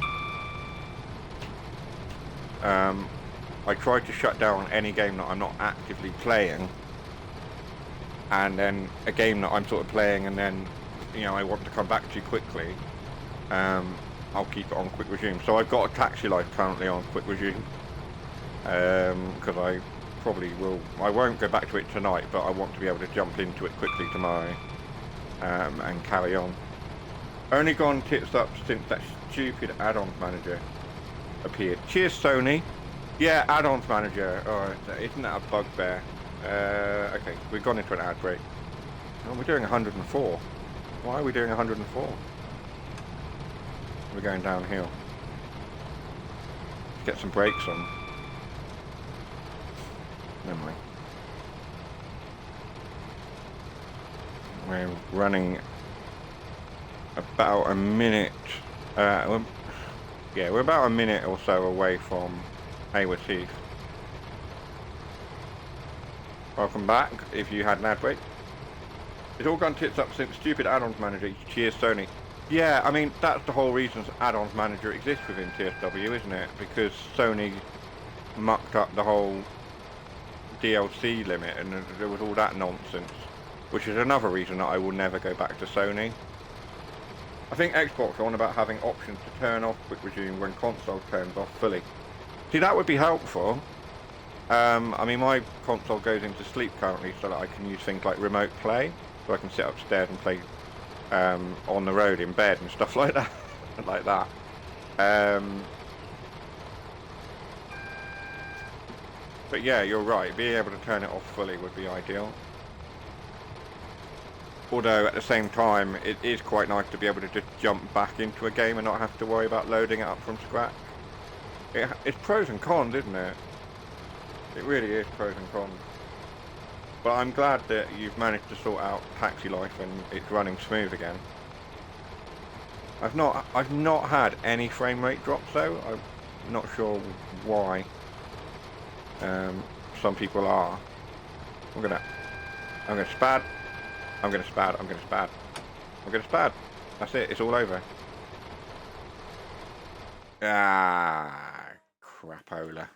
I try to shut down any game that I'm not actively playing, and then a game that I'm sort of playing and then, you know, I want to come back to quickly, I'll keep it on quick resume. So I've got a Taxi Life currently on quick resume, because I won't go back to it tonight, but I want to be able to jump into it quickly tomorrow, and carry on. Only gone tits up since that stupid add-ons manager appeared. Cheers, Sony. Yeah, add-ons manager. Oh, isn't that a bugbear? Okay, we've gone into an ad break. Oh, we're doing 104. Why are we doing 104? We're going downhill. Let's get some brakes on. Never mind. We're running about a minute. Yeah, we're about a minute or so away from Hayworth Heath. Welcome back, if you had an ad break. It's all gone tits up since stupid add-ons manager. Cheers, Sony. Yeah, I mean, that's the whole reason add-ons manager exists within TSW, isn't it? Because Sony mucked up the whole DLC limit, and there was all that nonsense. Which is another reason that I will never go back to Sony. I think Xbox are on about having options to turn off quick resume when console turns off fully. See, that would be helpful. I mean, my console goes into sleep currently so that I can use things like remote play. So I can sit upstairs and play on the road in bed and stuff like that. Like that. But yeah, you're right. Being able to turn it off fully would be ideal. Although at the same time, it is quite nice to be able to just jump back into a game and not have to worry about loading it up from scratch. It's pros and cons, isn't it? It really is pros and cons. But I'm glad that you've managed to sort out Taxi Life and it's running smooth again. I've not had any frame rate drops though. I'm not sure why. Some people are. I'm gonna spad. I'm gonna spad. That's it, it's all over. Ah, crapola.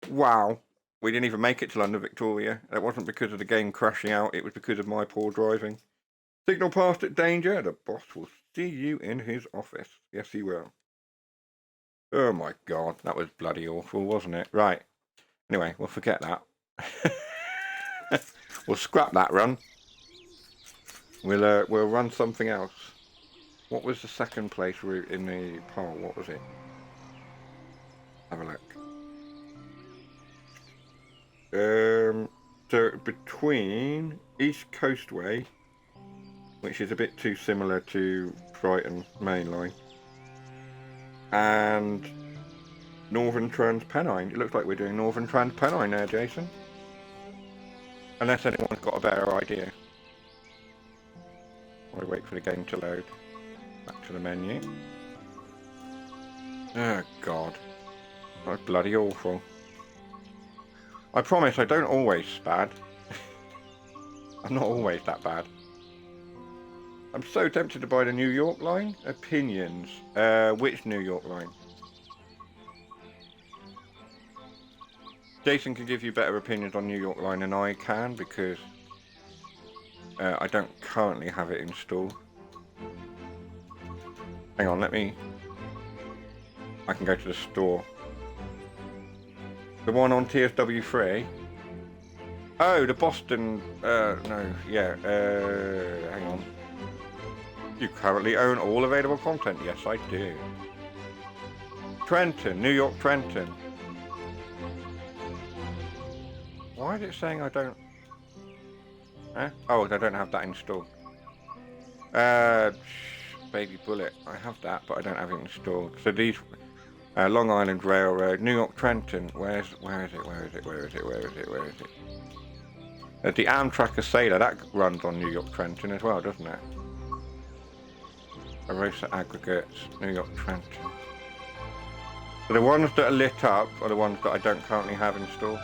Wow. We didn't even make it to London Victoria. That wasn't because of the game crashing out, it was because of my poor driving. Signal passed at danger. The boss will see you in his office. Yes, he will. Oh my god, that was bloody awful, wasn't it? Right. Anyway, we'll forget that. We'll scrap that run. We'll run something else. What was the second place route in the poll? What was it? Have a look. So between East Coastway, which is a bit too similar to Brighton Main Line, and Northern Transpennine. It looks like we're doing Northern Transpennine there, Jason. Unless anyone's got a better idea. I wait for the game to load. Back to the menu. Oh god. That's bloody awful. I promise I don't always spad. I'm not always that bad. I'm so tempted to buy the New York line. Opinions. Which New York line? Jason can give you better opinions on New York line than I can because I don't currently have it installed. Hang on, I can go to the store. The one on TSW3. Oh, the Boston. No, yeah. Hang on. You currently own all available content. Yes, I do. Trenton, New York, Trenton. Why is it saying I don't? Oh, I don't have that installed. Baby Bullet. I have that, but I don't have it installed. So these. Long Island Railroad, New York, Trenton. Where is it? The Amtrak Sailor, that runs on New York, Trenton as well, doesn't it? Arosa Aggregates, New York, Trenton. So the ones that are lit up are the ones that I don't currently have installed.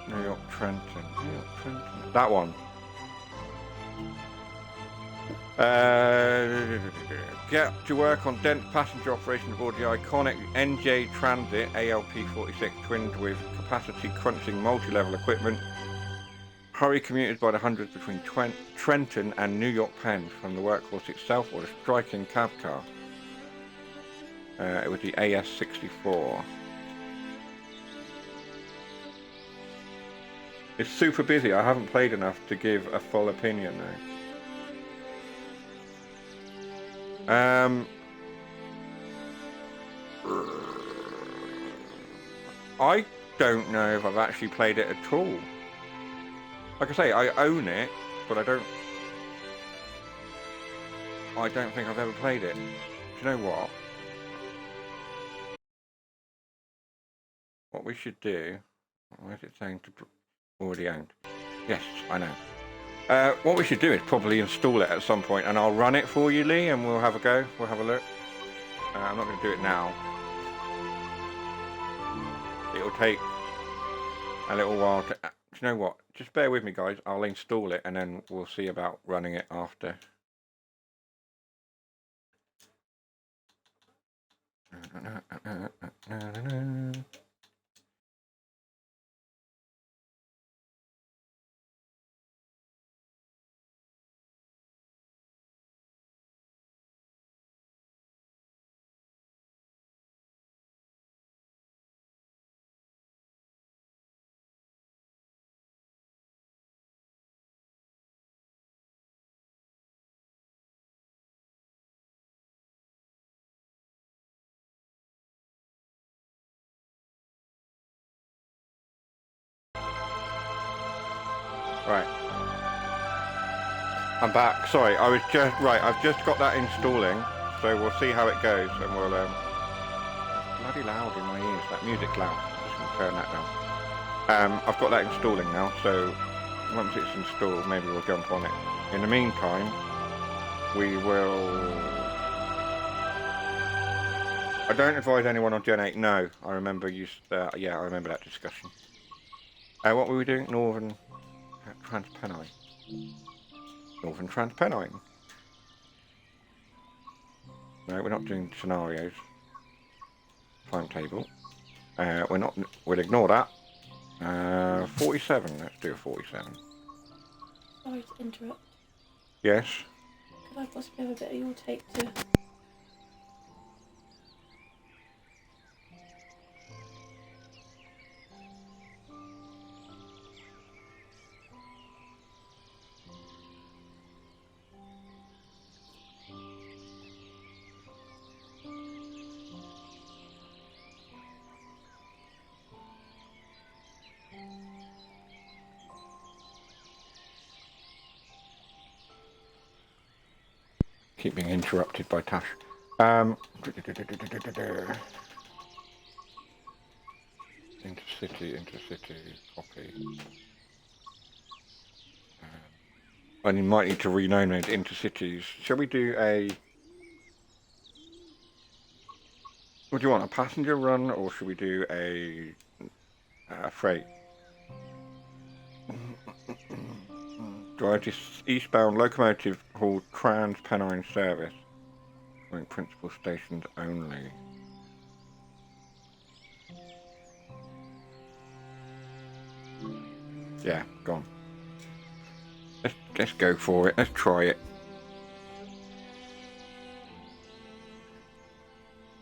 New York, Trenton. New York, Trenton. That one. Get to work on dense passenger operation aboard the iconic NJ Transit ALP-46 twinned with capacity-crunching multi-level equipment. Hurry commuters by the hundreds between Trenton and New York Penn from the workforce itself or the striking cab car. It was the AS-64. It's super busy. I haven't played enough to give a full opinion though. I don't know if I've actually played it at all. Like I say, I own it, but I don't think I've ever played it. Do you know what? What we should do... Where's it saying to... Already owned. Yes, I know. What we should do is probably install it at some point, and I'll run it for you, Lee, and we'll have a go. We'll have a look. I'm not going to do it now. It'll take a little while to... Do you know what? Just bear with me, guys. I'll install it, and then we'll see about running it after. Right. I'm back. Sorry, I was just... Right, I've just got that installing, so we'll see how it goes, and we'll... It's bloody loud in my ears. That music's loud. I'm just going to turn that down. I've got that installing now, so once it's installed, maybe we'll jump on it. In the meantime, we will... I don't advise anyone on Gen 8. No, I remember you... yeah, I remember that discussion. What were we doing? Northern... Transpennine. Northern Transpennine. No, we're not doing scenarios. Timetable. We're not. We'll ignore that. 47. Let's do a 47. Sorry to interrupt. Yes. Could I possibly have a bit of your take to... Keep being interrupted by Tash. Intercity, copy. And you might need to rename it Intercities. Shall we do a... What do you want, a passenger run, or should we do a freight? Drive this eastbound locomotive hauled Trans-Pennine service. Going principal stations only. Yeah, gone. Let's go for it. Let's try it.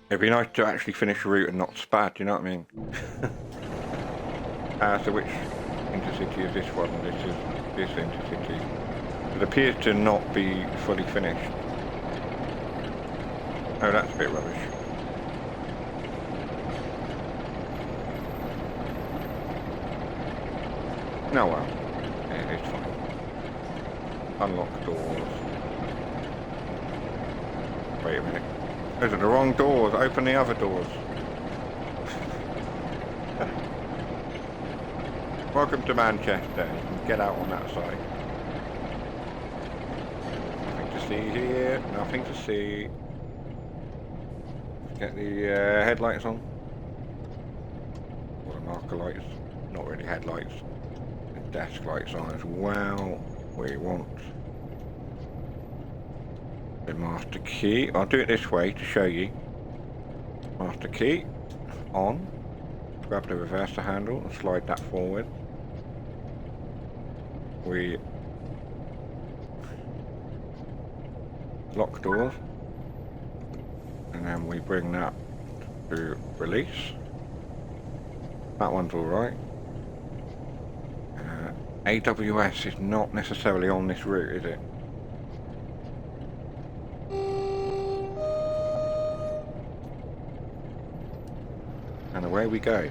It'd be nice to actually finish a route and not spad, do you know what I mean? So which intercity is this one? This is this intercity. It appears to not be fully finished. Oh, that's a bit rubbish. No, well, it's fine. Unlock doors. Wait a minute. Those are the wrong doors. Open the other doors. Welcome to Manchester. You can get out on that side. Nothing to see here. Nothing to see. Get the headlights on. Or the marker lights. Not really headlights. desk lights on as well. We want the master key. I'll do it this way to show you. Master key on. Grab the reverser handle and slide that forward. We lock doors, and then we bring that to release. That one's alright. AWS is not necessarily on this route, is it? And away we go.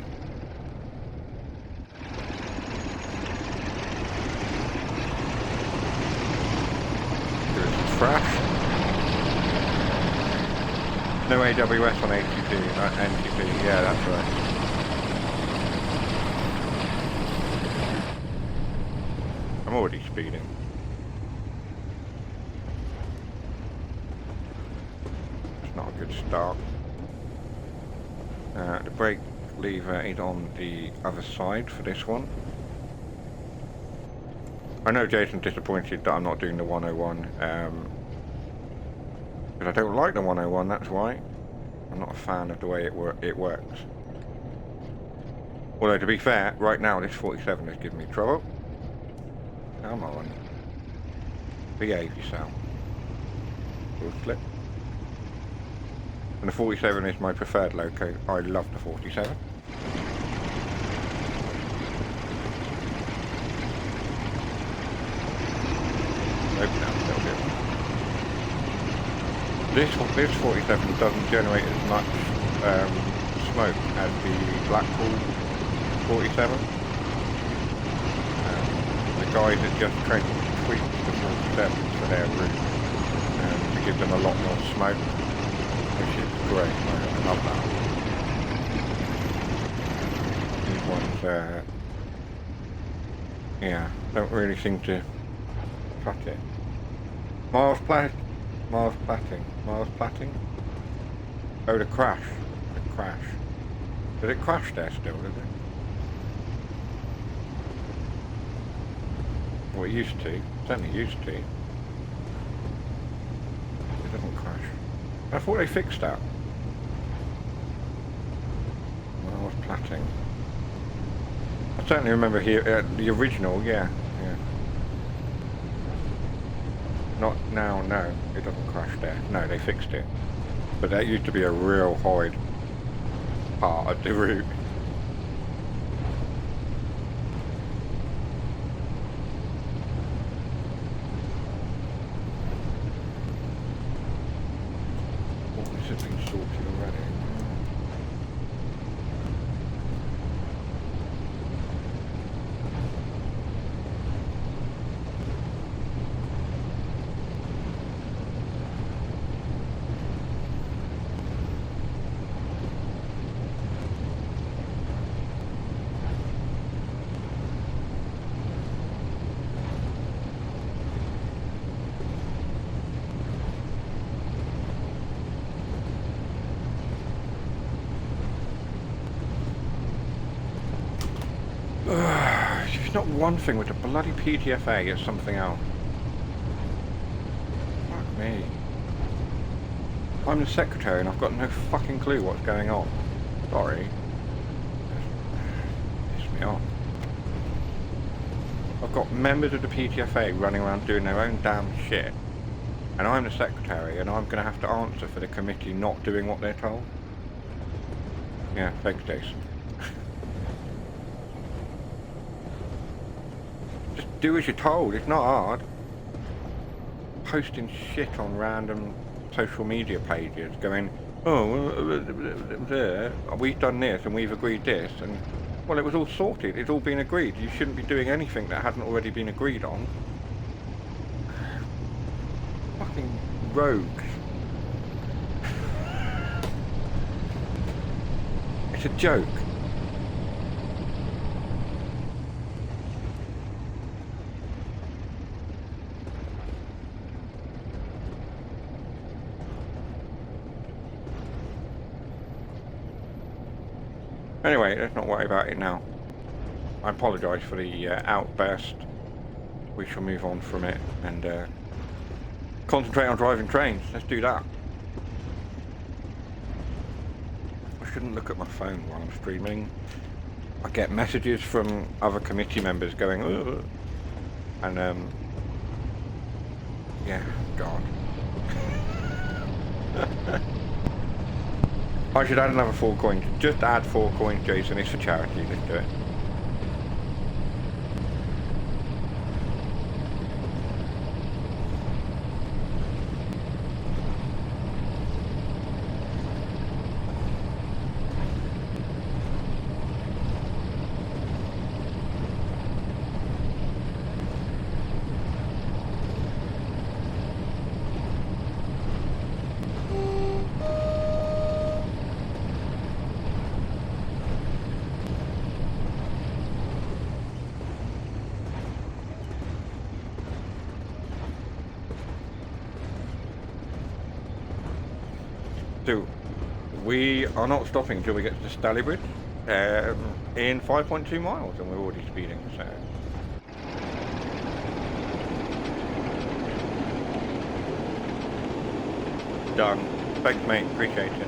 There's some trash. No AWS on ATP, NTP, yeah, that's right. I'm already speeding. It's not a good start. The brake lever is on the other side for this one. I know Jason's disappointed that I'm not doing the 101. But I don't like the 101, that's why. I'm not a fan of the way it works. Although to be fair, right now this 47 is giving me trouble. Come on. Behave yourself. Full slip. And the 47 is my preferred loco. I love the 47. Open up a little bit. This 47 doesn't generate as much smoke as the Blackpool 47. The guys that just tweaked the 47s for their route to give them a lot more smoke, which is great. I love that. These ones, yeah, don't really seem to cut it. Miles platting. Oh, the crash. Did it crash there still, did it? Well, it used to. Certainly used to. It doesn't crash. I thought they fixed that. Miles platting. I certainly remember here, the original, yeah. Not now, no. It doesn't crash there. No, they fixed it. But that used to be a real horrid part of the route. All this has been sorted already. It's not one thing with the bloody PTFA, it's something else. Fuck me. I'm the secretary and I've got no fucking clue what's going on. Sorry. Piss me off. I've got members of the PTFA running around doing their own damn shit. And I'm the secretary and I'm going to have to answer for the committee not doing what they're told. Yeah, thanks Jason. Just do as you're told, it's not hard. Posting shit on random social media pages going, oh, we've done this and we've agreed this, and well, it was all sorted, it's all been agreed. You shouldn't be doing anything that hasn't already been agreed on. Fucking rogues. It's a joke. Anyway, let's not worry about it now. I apologise for the outburst. We shall move on from it and concentrate on driving trains. Let's do that. I shouldn't look at my phone while I'm streaming. I get messages from other committee members going, ugh. And yeah, God. I should add another 4 coins. Just add 4 coins, Jason. It's for charity. Let's do it. So, we are not stopping until we get to Stalybridge in 5.2 miles, and we're already speeding, so... Done. Thanks, mate. Appreciate it.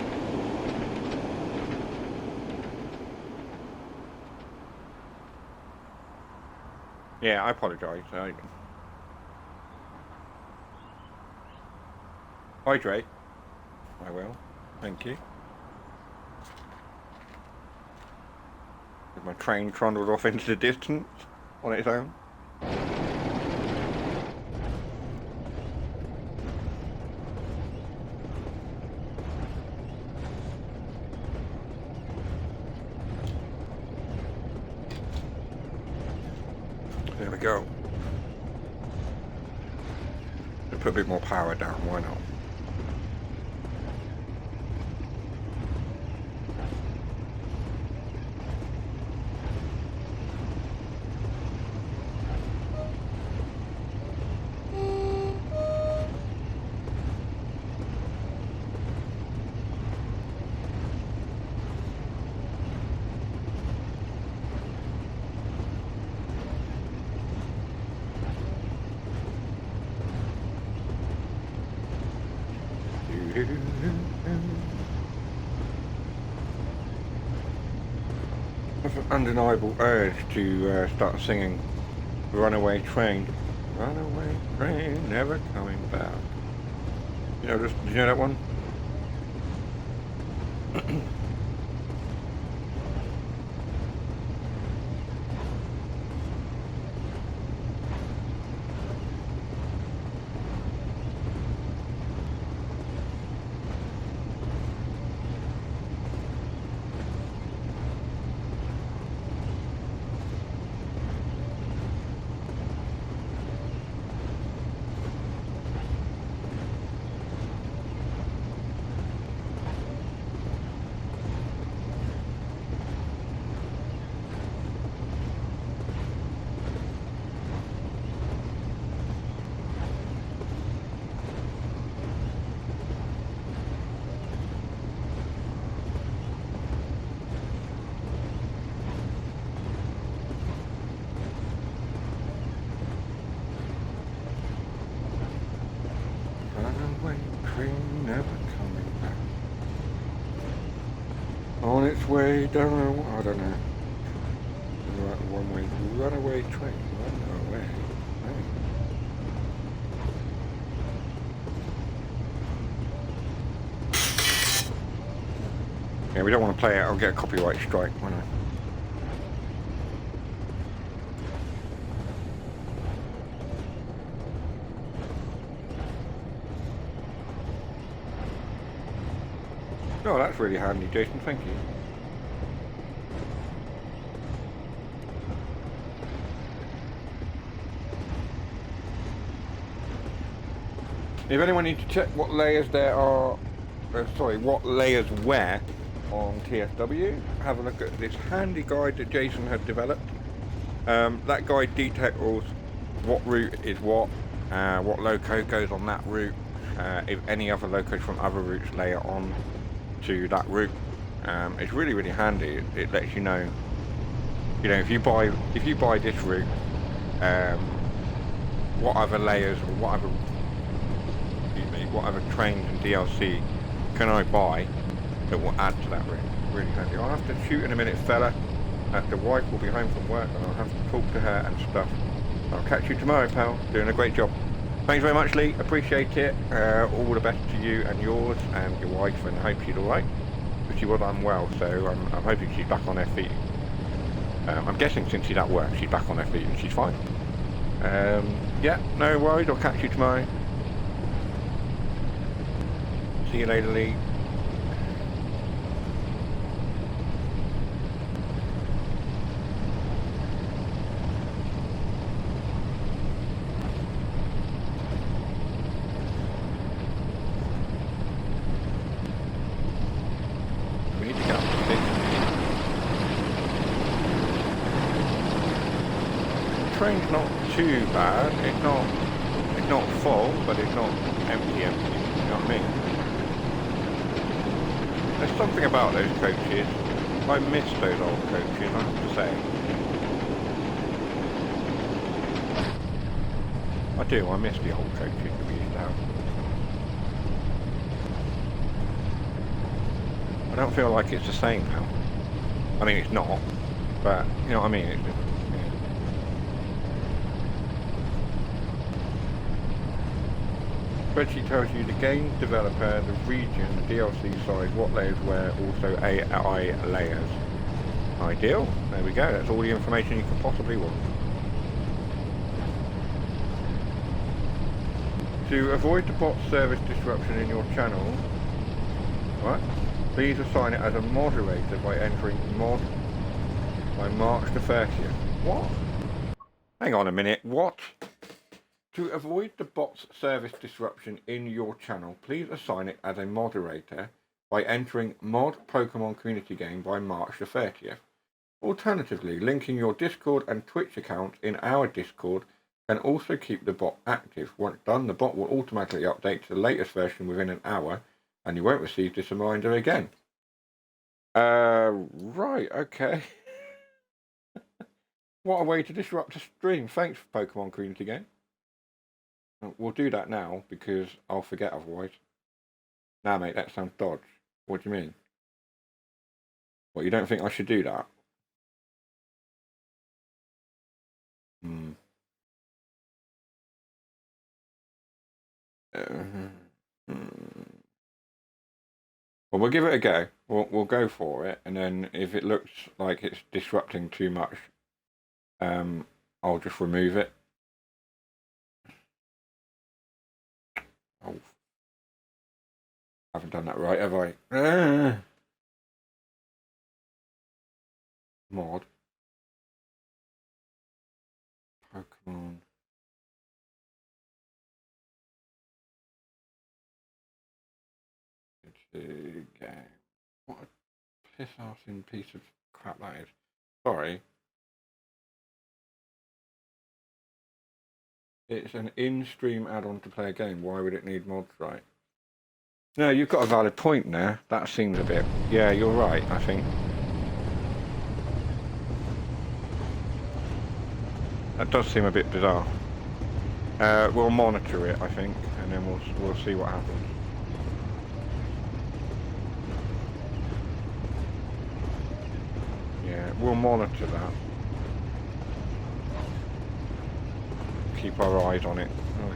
Yeah, I apologise. Hydrate. I will. Thank you. My train trundled off into the distance on its own. There we go. Put a bit more power down, why not? That's an undeniable urge to start singing Runaway Train. Runaway train, never coming back. You know, did you know that one? Runaway train, never coming back. On its way down, I don't know. One way, runaway train, runaway train. Yeah, we don't want to play it, I'll get a copyright strike, won't I? Oh, that's really handy, Jason, thank you. If anyone needs to check what layers there are, what layers where on TSW, have a look at this handy guide that Jason has developed. That guide details what route is what loco goes on that route, if any other locos from other routes layer on to that route. It's really handy. It lets you know You know, if you buy this route, what other layers or what other trains and DLC can I buy that will add to that route? Really handy. I'll have to shoot in a minute, fella. The wife will be home from work and I'll have to talk to her and stuff. I'll catch you tomorrow, pal. Doing a great job. Thanks very much, Lee. Appreciate it. All the best to you and yours and your wife, and I hope she's alright. But she was unwell, so I'm hoping she's back on her feet. I'm guessing since she's at work, she's back on her feet and she's fine. Yeah, no worries. I'll catch you tomorrow. See you later, Lee. We need to get up to the station. The train's not too bad. It's not full, but it's not empty. You know what I mean? There's something about those coaches. I miss those old coaches, I have to say. I do, I miss the old coaches that we used to have. I don't feel like it's the same now. I mean, it's not, but, you know what I mean? It's, Spreadsheet tells you the game developer, the region, the DLC size, what layers where, also AI layers. Ideal. There we go. That's all the information you could possibly want. To avoid the bot service disruption in your channel, what? Please assign it as a moderator by entering mod by March the 30th. What? Hang on a minute. What? To avoid the bot's service disruption in your channel, please assign it as a moderator by entering mod Pokemon community game by March the 30th. Alternatively, linking your Discord and Twitch account in our Discord can also keep the bot active. Once done, the bot will automatically update to the latest version within an hour, and you won't receive this reminder again. Right, okay. What a way to disrupt a stream. Thanks, Pokemon community game. We'll do that now, because I'll forget otherwise. Nah, mate, that sounds dodge. What do you mean? What, you don't think I should do that? Well, we'll give it a go. We'll go for it, and then if it looks like it's disrupting too much, I'll just remove it. Oh, I haven't done that right, have I? Mod Pokemon. Game. What a piss-assing piece of crap that is. Sorry. It's an in-stream add-on to play a game. Why would it need mods, right? No, you've got a valid point there. That seems a bit... Yeah, you're right, I think. That does seem a bit bizarre. We'll monitor it, I think, and then we'll see what happens. Yeah, we'll monitor that. Keep our eyes on it. Oh,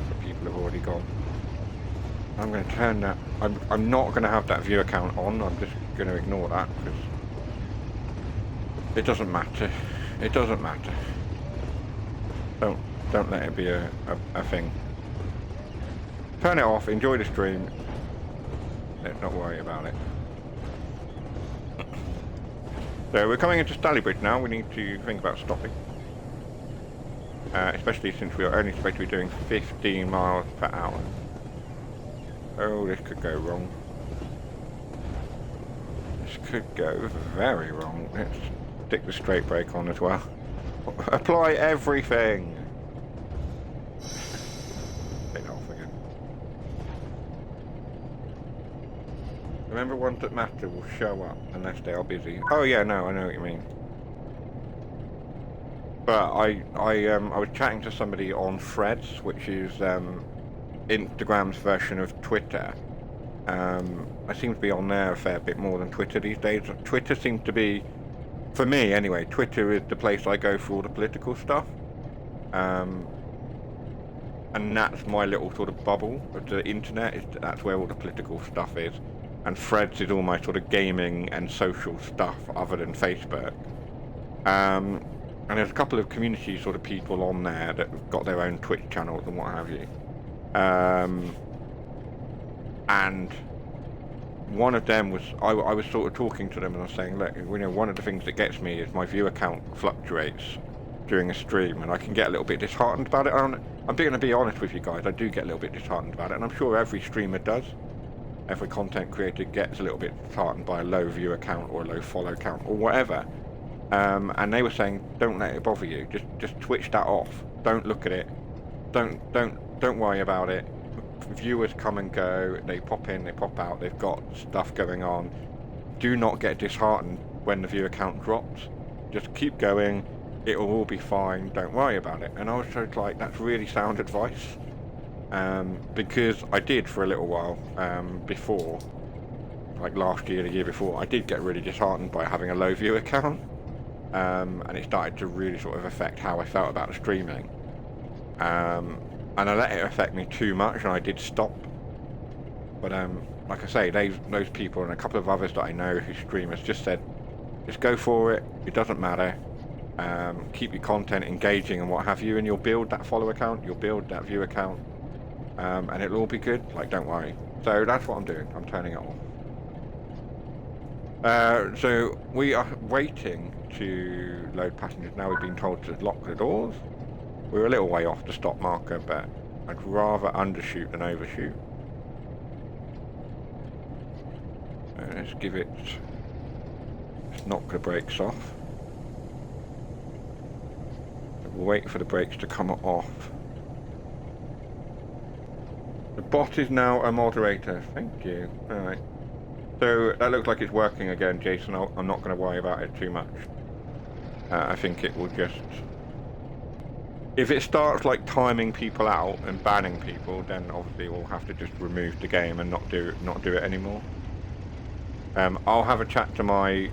the people have already gone. I'm going to turn that. I'm not going to have that viewer count on. I'm just going to ignore that because it doesn't matter. It doesn't matter. Don't let it be a thing. Turn it off. Enjoy the stream. Let's not worry about it. So we're coming into Stalybridge now. We need to think about stopping. Especially since we are only supposed to be doing 15 miles per hour. Oh, this could go wrong. This could go very wrong. Let's stick the straight brake on as well. Apply everything! Take that off again. Remember, ones that matter will show up unless they are busy. Oh yeah, no, I know what you mean. But I was chatting to somebody on Threads, which is Instagram's version of Twitter. I seem to be on there a fair bit more than Twitter these days. Twitter seems to be, for me anyway, Twitter is the place I go for all the political stuff. And that's my little sort of bubble of the internet. That's where all the political stuff is. And Threads is all my sort of gaming and social stuff other than Facebook. And there's a couple of community sort of people on there that have got their own Twitch channels and what have you. And one of them was, I was sort of talking to them and I was saying, look, you know, one of the things that gets me is my viewer count fluctuates during a stream, and I can get a little bit disheartened about it. I'm going to be honest with you guys, I do get a little bit disheartened about it, and I'm sure every streamer does. Every content creator gets a little bit disheartened by a low viewer count or a low follow count or whatever. And they were saying, don't let it bother you. Just switch that off. Don't look at it. Don't worry about it. Viewers come and go. They pop in, they pop out. They've got stuff going on. Do not get disheartened when the viewer count drops. Just keep going. It will all be fine. Don't worry about it. And I was sort of like, that's really sound advice. Because I did for a little while before, like last year, the year before, I did get really disheartened by having a low viewer count. And it started to really sort of affect how I felt about the streaming. And I let it affect me too much, and I did stop. But like I say, those people and a couple of others that I know who stream has just said, just go for it. It doesn't matter. Keep your content engaging and what have you, and you'll build that follower count. You'll build that viewer count, and it'll all be good. Like, don't worry. So that's what I'm doing. I'm turning it off. So we are waiting to load passengers. Now we've been told to lock the doors. We're a little way off the stop marker, but I'd rather undershoot than overshoot. Let's give it... Let's knock the brakes off. We'll wait for the brakes to come off. The bot is now a moderator. Thank you. Alright. So that looks like it's working again, Jason. I'm not going to worry about it too much. I think it will just... If it starts like timing people out and banning people, then obviously we'll have to just remove the game and not do it anymore. I'll have a chat to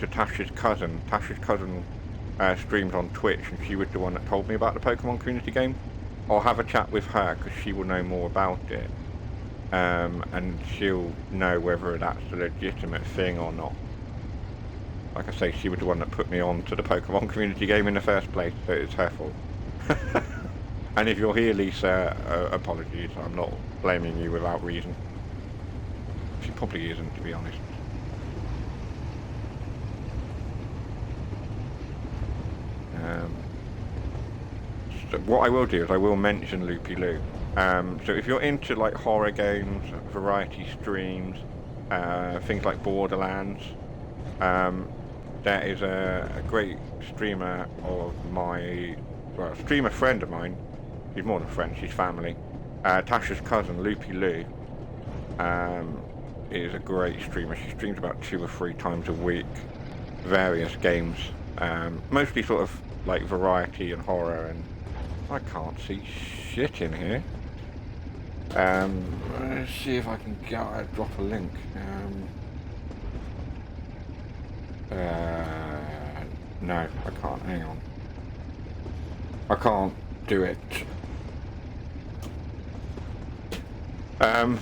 Tash's cousin. Tash's cousin streams on Twitch, and she was the one that told me about the Pokemon community game. I'll have a chat with her because she will know more about it, and she'll know whether that's a legitimate thing or not. Like I say, she was the one that put me on to the Pokemon community game in the first place, so it's her fault. And if you're here, Lisa, apologies. I'm not blaming you without reason. She probably isn't, to be honest. So what I will do is I will mention Loopy Loo. So if you're into like horror games, variety streams, things like Borderlands, there is a great streamer of my, well, a streamer friend of mine. She's more than a friend, she's family. Tasha's cousin, Loopy Loo, is a great streamer. She streams about 2 or 3 times a week, various games, mostly sort of like variety and horror, and I can't see shit in here. Let's see if I can drop a link. No, I can't. Hang on. I can't do it.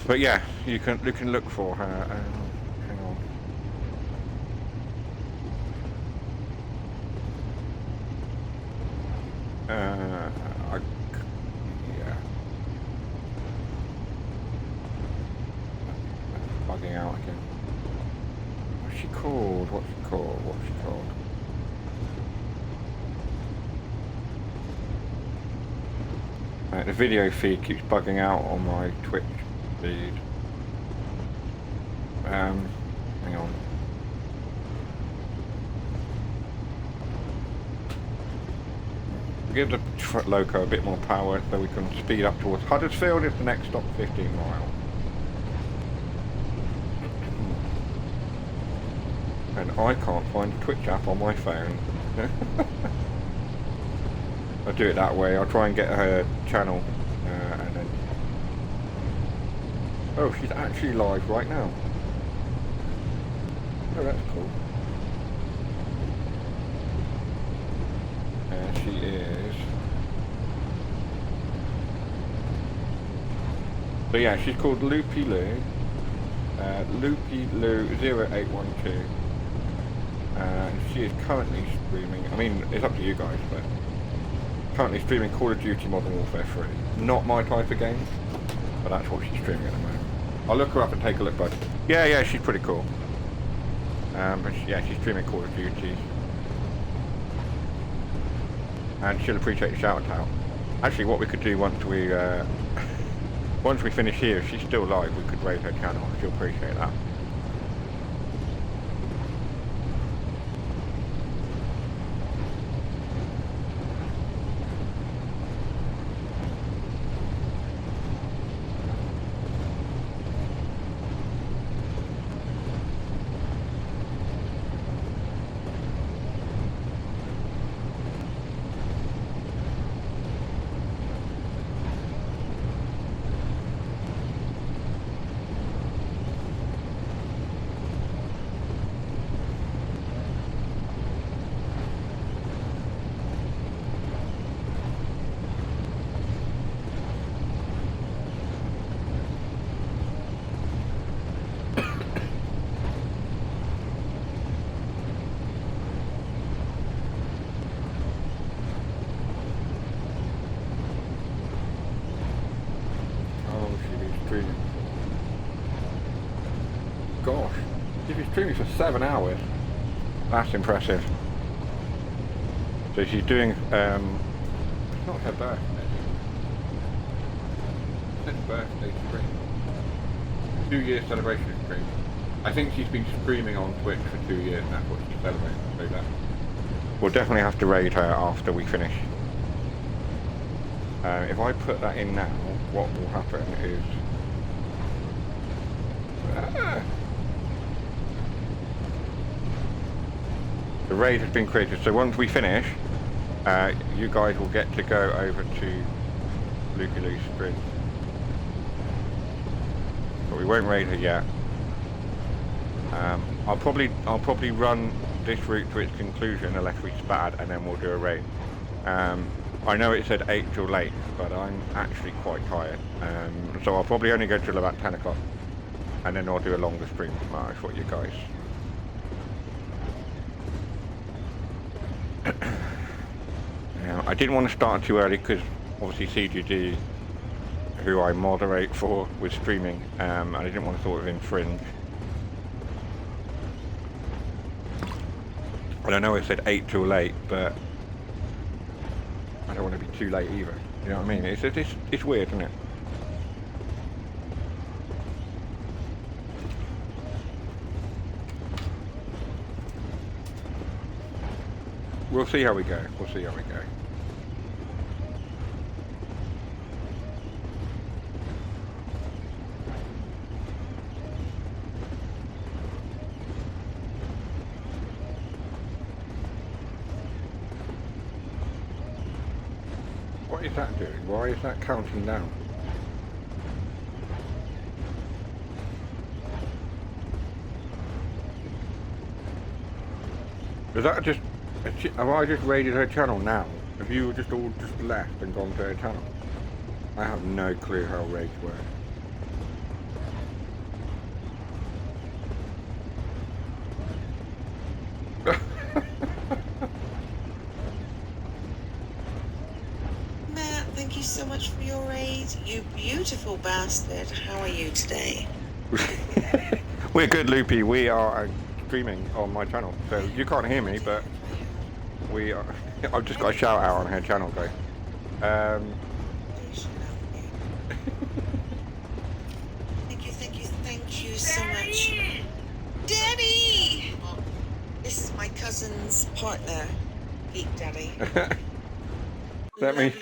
But yeah, you can look for her. Hang on. Yeah. Bugging out again. What's she called? What's she called? The video feed keeps bugging out on my Twitch feed. Hang on. Give the loco a bit more power so we can speed up towards Huddersfield. It's the next stop, 15 miles. And I can't find the Twitch app on my phone. I'll do it that way. I'll try and get her channel, and then. Oh, she's actually live right now. Oh, that's cool. She is. So yeah, she's called Loopy Lou. Loopy Lou 0812. And she is currently streaming. I mean, it's up to you guys, but currently streaming Call of Duty Modern Warfare 3. Not my type of game, but that's what she's streaming at the moment. I'll look her up and take a look, bud. Yeah, she's pretty cool. But she's streaming Call of Duty. And she'll appreciate the shout out. Actually, what we could do once we finish here, if she's still live, we could raise her channel. She'll appreciate that. Gosh, she's been streaming for 7 hours. That's impressive. So she's doing, it's not her birthday. It's her birthday stream. 2-year celebration stream. I think she's been streaming on Twitch for 2 years and that's what she's celebrating. So that we'll definitely have to raid her after we finish. If I put that in now, what will happen is... the raid has been created, so once we finish, you guys will get to go over to Loopy Lou's stream. But we won't raid her yet. I'll probably run this route to its conclusion unless we spat, and then we'll do a raid. I know it said 8 till late, but I'm actually quite tired. So I'll probably only go till about 10 o'clock, and then I'll do a longer stream tomorrow for you guys. I didn't want to start too early because obviously CGD, who I moderate for, was streaming, and I didn't want to sort of infringe. And I know it said 8 till late, but I don't want to be too late either. You know what I mean? It's weird, isn't it? We'll see how we go. We'll see how we go. What is that doing? Why is that counting down? Is that just... have I just raided her channel now? Have you just all just left and gone to her channel? I have no clue how raids work. Matt, thank you so much for your raid. You beautiful bastard. How are you today? We're good, Loopy. We are streaming on my channel, so you can't hear me, but we are. I've just got a shout out on her channel, guys. Thank you so much. Daddy! This is my cousin's partner, TheGeekDaddy. Lovely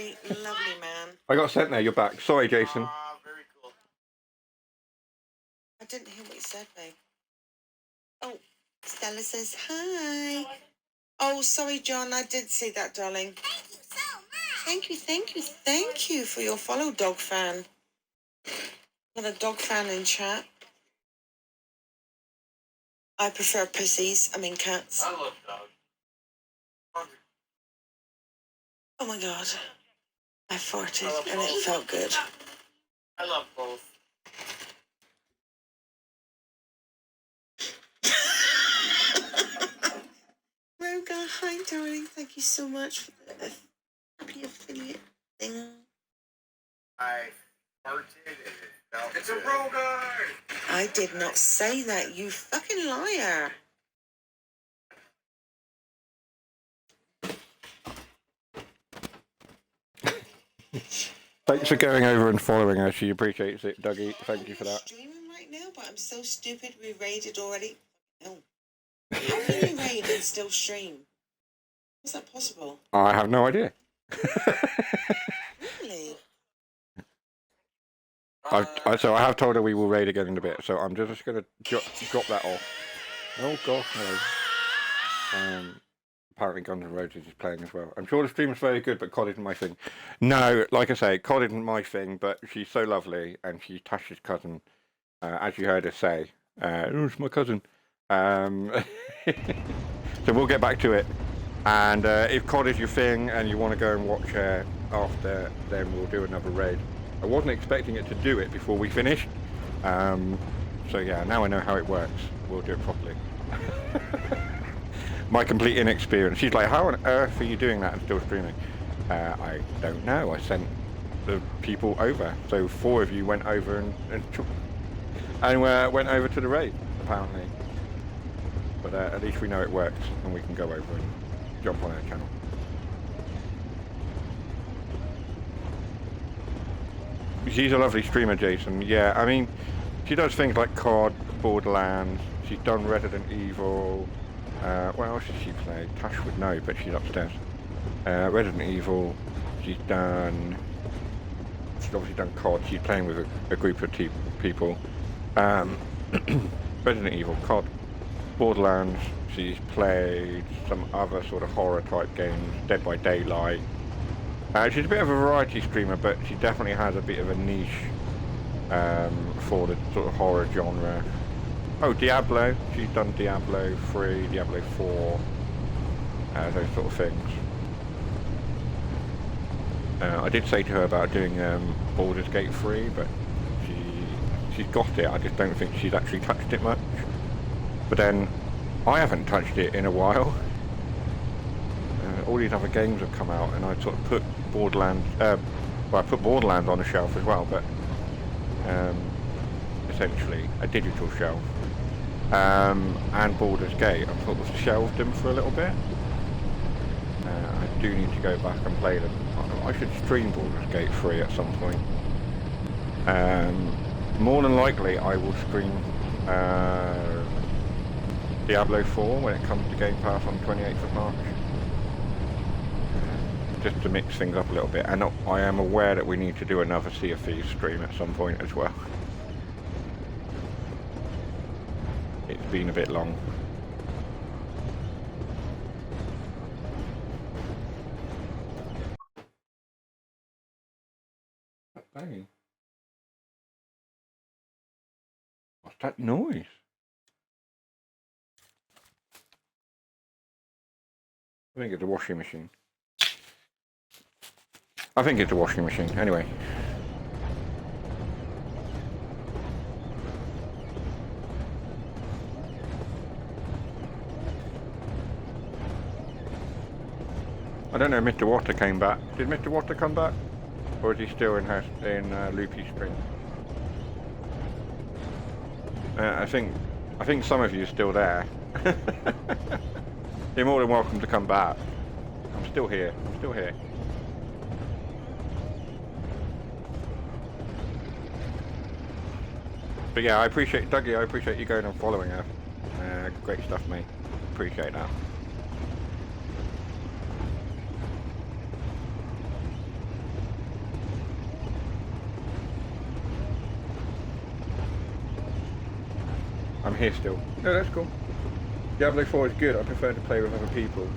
man. I got sent there, you're back. Sorry, Jason. Very cool. I didn't hear what you said, babe. Oh, Stella says hi. Oh, sorry, John, I did see that, darling. Thank you so much. Thank you for your follow, dog fan. Got a dog fan in chat. I prefer pussies. I mean cats. I love dogs. Oh my god. I farted and it felt good. I love both. Roga, hi darling. Thank you so much for the happy affiliate thing. I farted and it felt It's good. A Rogard! I did not say that, you fucking liar. Thanks for going over and following her. She appreciates it, Dougie. Thank you for that. I'm streaming right now, but I'm so stupid. We raided already. No. How can you raid and still stream? Is that possible? I have no idea. Really? So I have told her we will raid again in a bit. So I'm just going to drop that off. Oh gosh, no. Apparently Guns N' Roses is playing as well. I'm sure the stream is very good, but COD isn't my thing. No, like I say, COD isn't my thing, but she's so lovely, and she's Tash's cousin, as you heard her say. Oh, it's my cousin. So we'll get back to it. And if COD is your thing, and you want to go and watch her after, then we'll do another raid. I wasn't expecting it to do it before we finished. So yeah, now I know how it works. We'll do it properly. My complete inexperience. She's like, how on earth are you doing that and still streaming? I don't know. I sent the people over. So 4 of you went over and went over to the raid, apparently. But at least we know it works and we can go over and jump on our channel. She's a lovely streamer, Jason. Yeah, I mean, she does things like COD, Borderlands. She's done Resident Evil. What else has she played? Tash would know, but she's upstairs. Resident Evil. She's obviously done COD. She's playing with a group of people. Resident Evil, COD, Borderlands. She's played some other sort of horror type games, Dead by Daylight. She's a bit of a variety streamer, but she definitely has a bit of a niche for the sort of horror genre. Oh, Diablo. She's done Diablo 3, Diablo 4, those sort of things. I did say to her about doing Baldur's Gate 3, but she's got it. I just don't think she's actually touched it much. But then, I haven't touched it in a while. All these other games have come out, and I sort of put Borderlands. Well, I put Borderlands on a shelf as well, but essentially a digital shelf. And Baldur's Gate, I've sort of shelved them for a little bit. I do need to go back and play them. I should stream Baldur's Gate 3 at some point. More than likely, I will stream Diablo 4 when it comes to Game Pass on 28th of March. Just to mix things up a little bit. And I am aware that we need to do another Sea of Thieves stream at some point as well. It's been a bit long. Banging. What's that noise? I think it's a washing machine. I think it's a washing machine. Anyway. I don't know if Mr. Water came back. Did Mr. Water come back? Or is he still in Loopy Stream? I think some of you are still there. You're more than welcome to come back. I'm still here. But yeah, Dougie, I appreciate you going and following her. Great stuff, mate. Appreciate that. I'm here still. No, that's cool. Diablo 4 is good. I prefer to play with other people.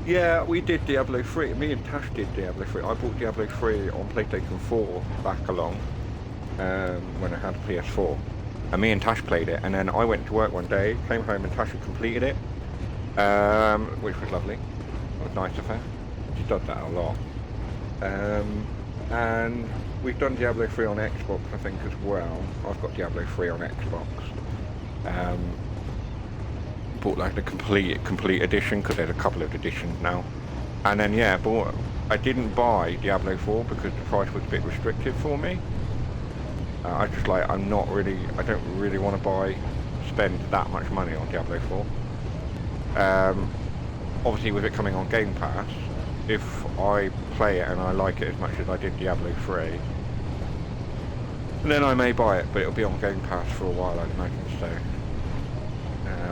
Yeah, we did Diablo 3. Me and Tash did Diablo 3. I bought Diablo 3 on PlayStation 4 back along when I had a PS4. And me and Tash played it. And then I went to work one day, came home and Tash had completed it, which was lovely. It was nice of her. She does that a lot. And we've done Diablo 3 on Xbox, I think, as well. I've got Diablo 3 on Xbox. Bought like the complete edition because there's a couple of editions now. And then yeah, I didn't buy Diablo 4 because the price was a bit restrictive for me. I just like I don't really want to spend that much money on Diablo 4. Obviously with it coming on Game Pass, if I play it and I like it as much as I did Diablo 3, then I may buy it, but it'll be on Game Pass for a while, I'd imagine, so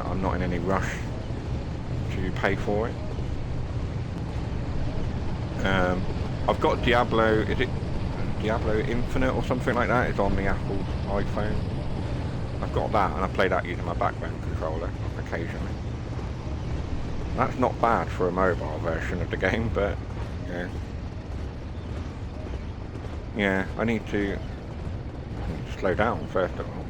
I'm not in any rush to pay for it. I've got Diablo, is it Diablo Infinite or something like that? It's on the Apple iPhone. I've got that and I play that using my background controller occasionally. That's not bad for a mobile version of the game, but yeah, I need to slow down first of all.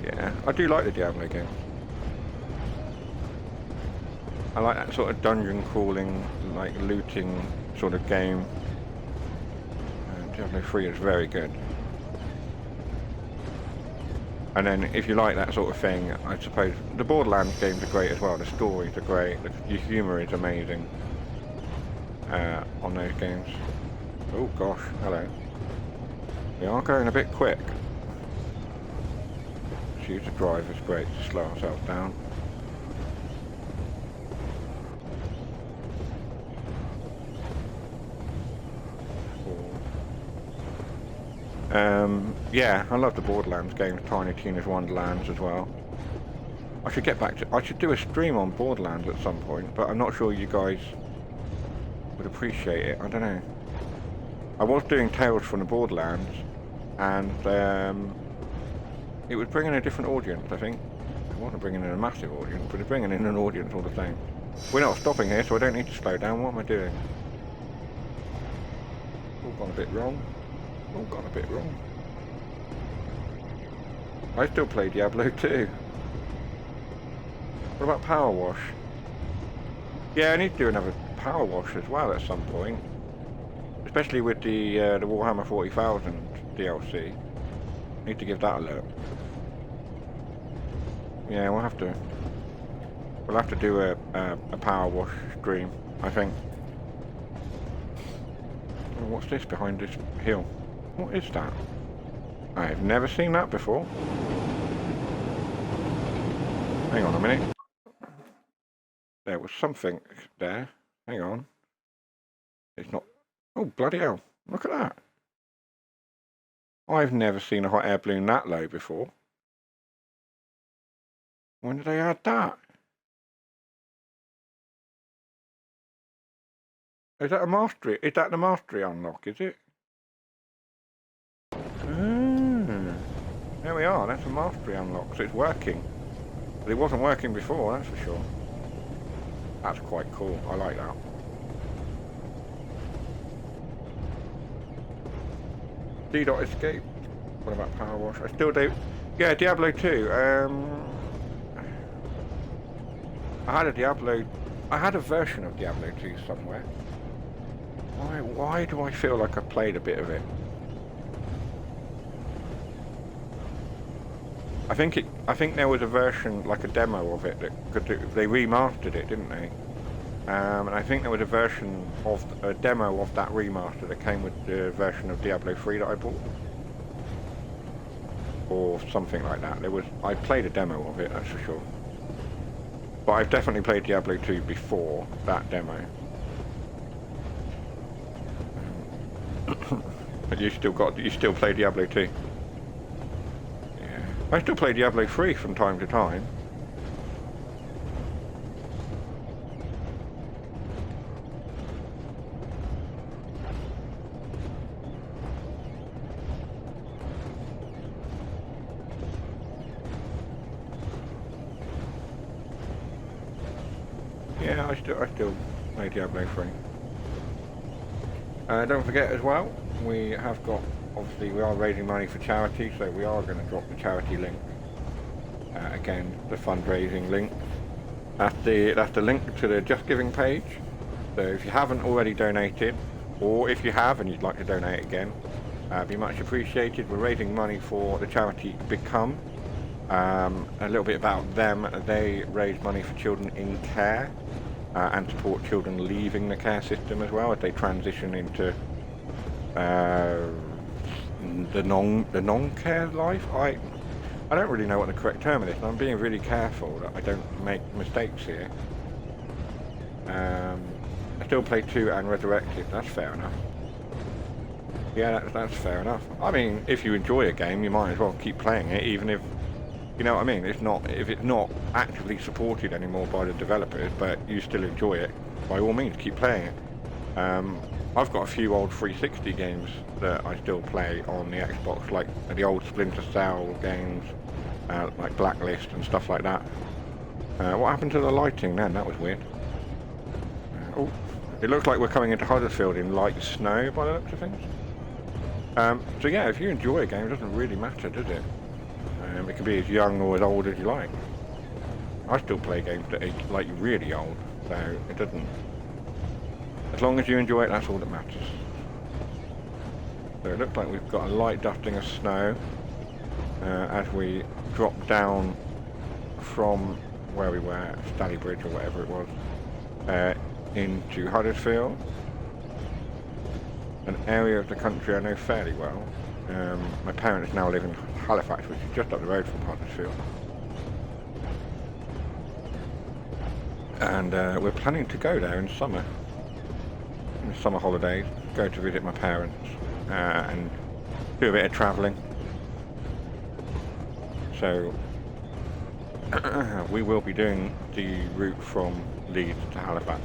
Yeah, I do like the Diablo game. I like that sort of dungeon crawling, like looting sort of game. Diablo 3 is very good. And then if you like that sort of thing, I suppose the Borderlands games are great as well. The stories are great. The humour is amazing on those games. Oh gosh, hello. We are going a bit quick. Choose the drive is great to slow ourselves down. Yeah, I love the Borderlands games, Tiny Tina's Wonderlands as well. I should do a stream on Borderlands at some point, but I'm not sure you guys would appreciate it. I don't know. I was doing Tales from the Borderlands, and it was bringing a different audience, I think. It wasn't bringing in a massive audience, but it's bringing in an audience all the same. We're not stopping here, so I don't need to slow down. What am I doing? All gone a bit wrong. All gone a bit wrong. I still play Diablo 2. What about Power Wash? Yeah, I need to do another Power Wash as well at some point. Especially with the Warhammer 40,000 DLC. Need to give that a look. Yeah, we'll have to do a Power Wash stream, I think. Oh, what's this behind this hill? What is that? I've never seen that before. Hang on a minute. There was something there. Hang on. It's not... Oh, bloody hell. Look at that. I've never seen a hot air balloon that low before. When did they add that? Is that a mastery? Is that the mastery unlock, is it? There we are, that's a mastery unlock, so it's working. But it wasn't working before, that's for sure. That's quite cool, I like that. D.Dot escape. What about Power Wash? I still do. Yeah, Diablo 2. I had a version of Diablo 2 somewhere. Why do I feel like I played a bit of it? I think there was a version, like a demo of it, that could do, they remastered it, didn't they? And I think there was a demo of that remaster that came with the version of Diablo 3 that I bought. Or something like that. I played a demo of it, that's for sure. But I've definitely played Diablo 2 before that demo. But you still play Diablo 2? I still play Diablo 3 from time to time. Yeah, I still play Diablo 3. Don't forget as well, we have got, obviously we are raising money for charity, so we are going to drop the charity link. Again, the fundraising link. That's the link to the Just Giving page. So if you haven't already donated, or if you have and you'd like to donate again, it'd be much appreciated. We're raising money for the charity Become. A little bit about them. They raise money for children in care and support children leaving the care system as well as they transition into the non-care life. I don't really know what the correct term is, and I'm being really careful that I don't make mistakes here. I still play 2 and Resurrected. That's fair enough. Yeah, that's fair enough. I mean, if you enjoy a game, you might as well keep playing it, even if, you know what I mean, if it's not actively supported anymore by the developers, but you still enjoy it, by all means, keep playing it. I've got a few old 360 games that I still play on the Xbox, like the old Splinter Cell games, like Blacklist and stuff like that. What happened to the lighting then? That was weird. Oh, it looks like we're coming into Huddersfield in light snow by the looks of things. So yeah, if you enjoy a game, it doesn't really matter, does it? It can be as young or as old as you like. I still play games that are like really old, so it doesn't. As long as you enjoy it, that's all that matters. So it looks like we've got a light dusting of snow as we drop down from where we were, Stalybridge or whatever it was, into Huddersfield. An area of the country I know fairly well. My parents now live in Halifax, which is just up the road from Huddersfield. And we're planning to go there in summer. In the summer holidays, go to visit my parents and do a bit of travelling. So we will be doing the route from Leeds to Halifax,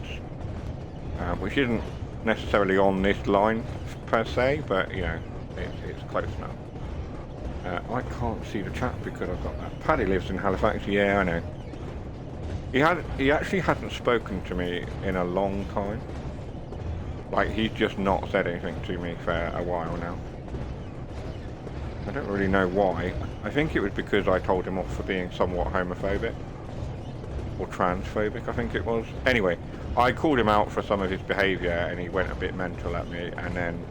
which isn't necessarily on this line per se, but you know, it's close enough. I can't see the chat because I've got that. Paddy lives in Halifax. Yeah, I know. He actually hasn't spoken to me in a long time. Like, he's just not said anything to me for a while now. I don't really know why. I think it was because I told him off for being somewhat homophobic. Or transphobic, I think it was. Anyway, I called him out for some of his behaviour and he went a bit mental at me, and then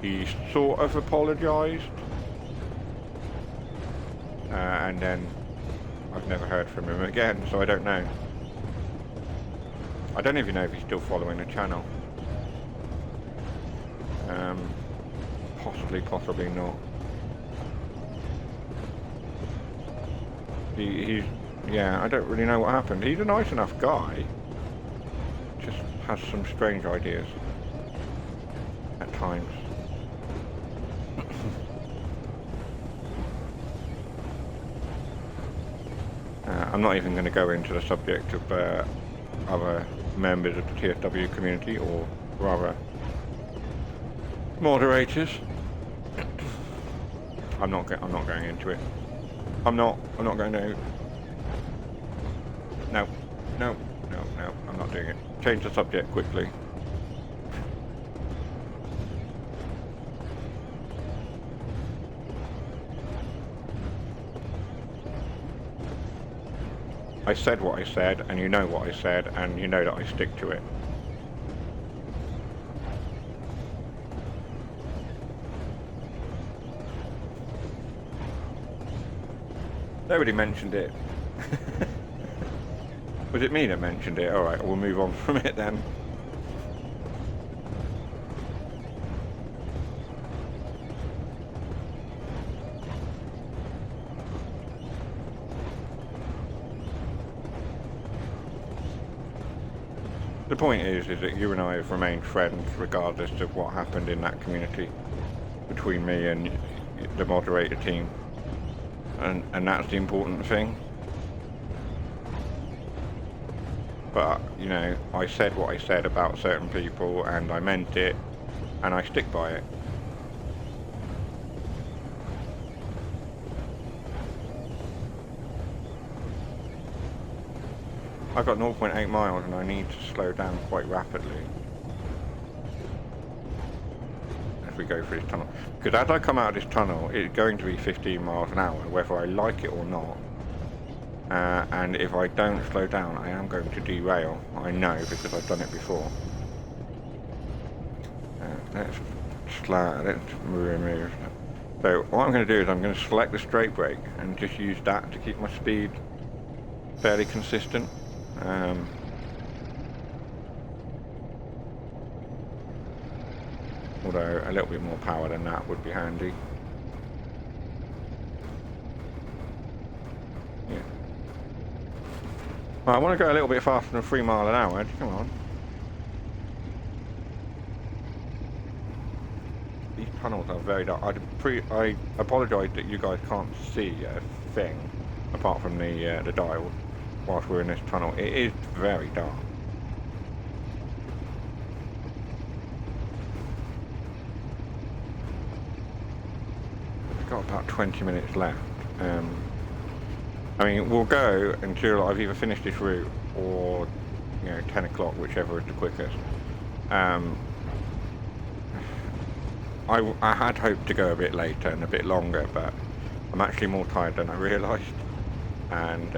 he sort of apologised. And then I've never heard from him again, so I don't know. I don't even know if he's still following the channel. Possibly not. He's, yeah, I don't really know what happened. He's a nice enough guy. Just has some strange ideas at times. I'm not even going to go into the subject of other members of the TSW community, or rather moderators. I'm not going into it. I'm not going to. No, I'm not doing it. Change the subject quickly. I said what I said, and you know what I said, and you know that I stick to it. Nobody mentioned it. Was it me that mentioned it? Alright, we'll move on from it then. The point is that you and I have remained friends regardless of what happened in that community between me and the moderator team. And that's the important thing. But, you know, I said what I said about certain people, and I meant it, and I stick by it. I've got 0.8 miles and I need to slow down quite rapidly as we go through this tunnel. Because as I come out of this tunnel, it's going to be 15 miles an hour, whether I like it or not. And if I don't slow down, I am going to derail. I know, because I've done it before. Let's remove. So what I'm going to do is I'm going to select the straight brake and just use that to keep my speed fairly consistent. Although a little bit more power than that would be handy. Yeah. Well, I want to go a little bit faster than 3 miles an hour. Come on. These tunnels are very dark. I apologise that you guys can't see a thing apart from the dial whilst we're in this tunnel. It is very dark. We've got about 20 minutes left. I mean, we'll go until I've either finished this route or, 10 o'clock, whichever is the quickest. I had hoped to go a bit later and a bit longer, but I'm actually more tired than I realised, and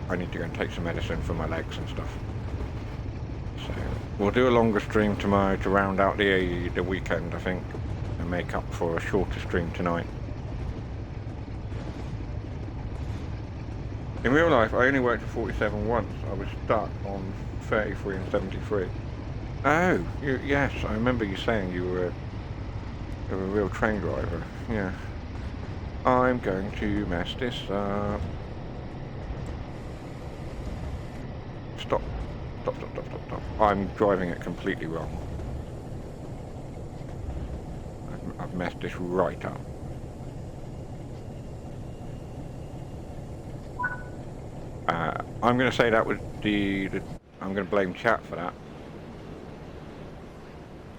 I need to go and take some medicine for my legs and stuff. So we'll do a longer stream tomorrow to round out the weekend, I think, and make up for a shorter stream tonight. In real life, I only worked at 47 once. I was stuck on 33 and 73. Oh, yes, I remember you saying you were a real train driver. Yeah. I'm going to mess this up. Stop. Stop, stop, stop, stop, stop. I'm driving it completely wrong. I've messed this right up. I'm going to say that was I'm going to blame chat for that.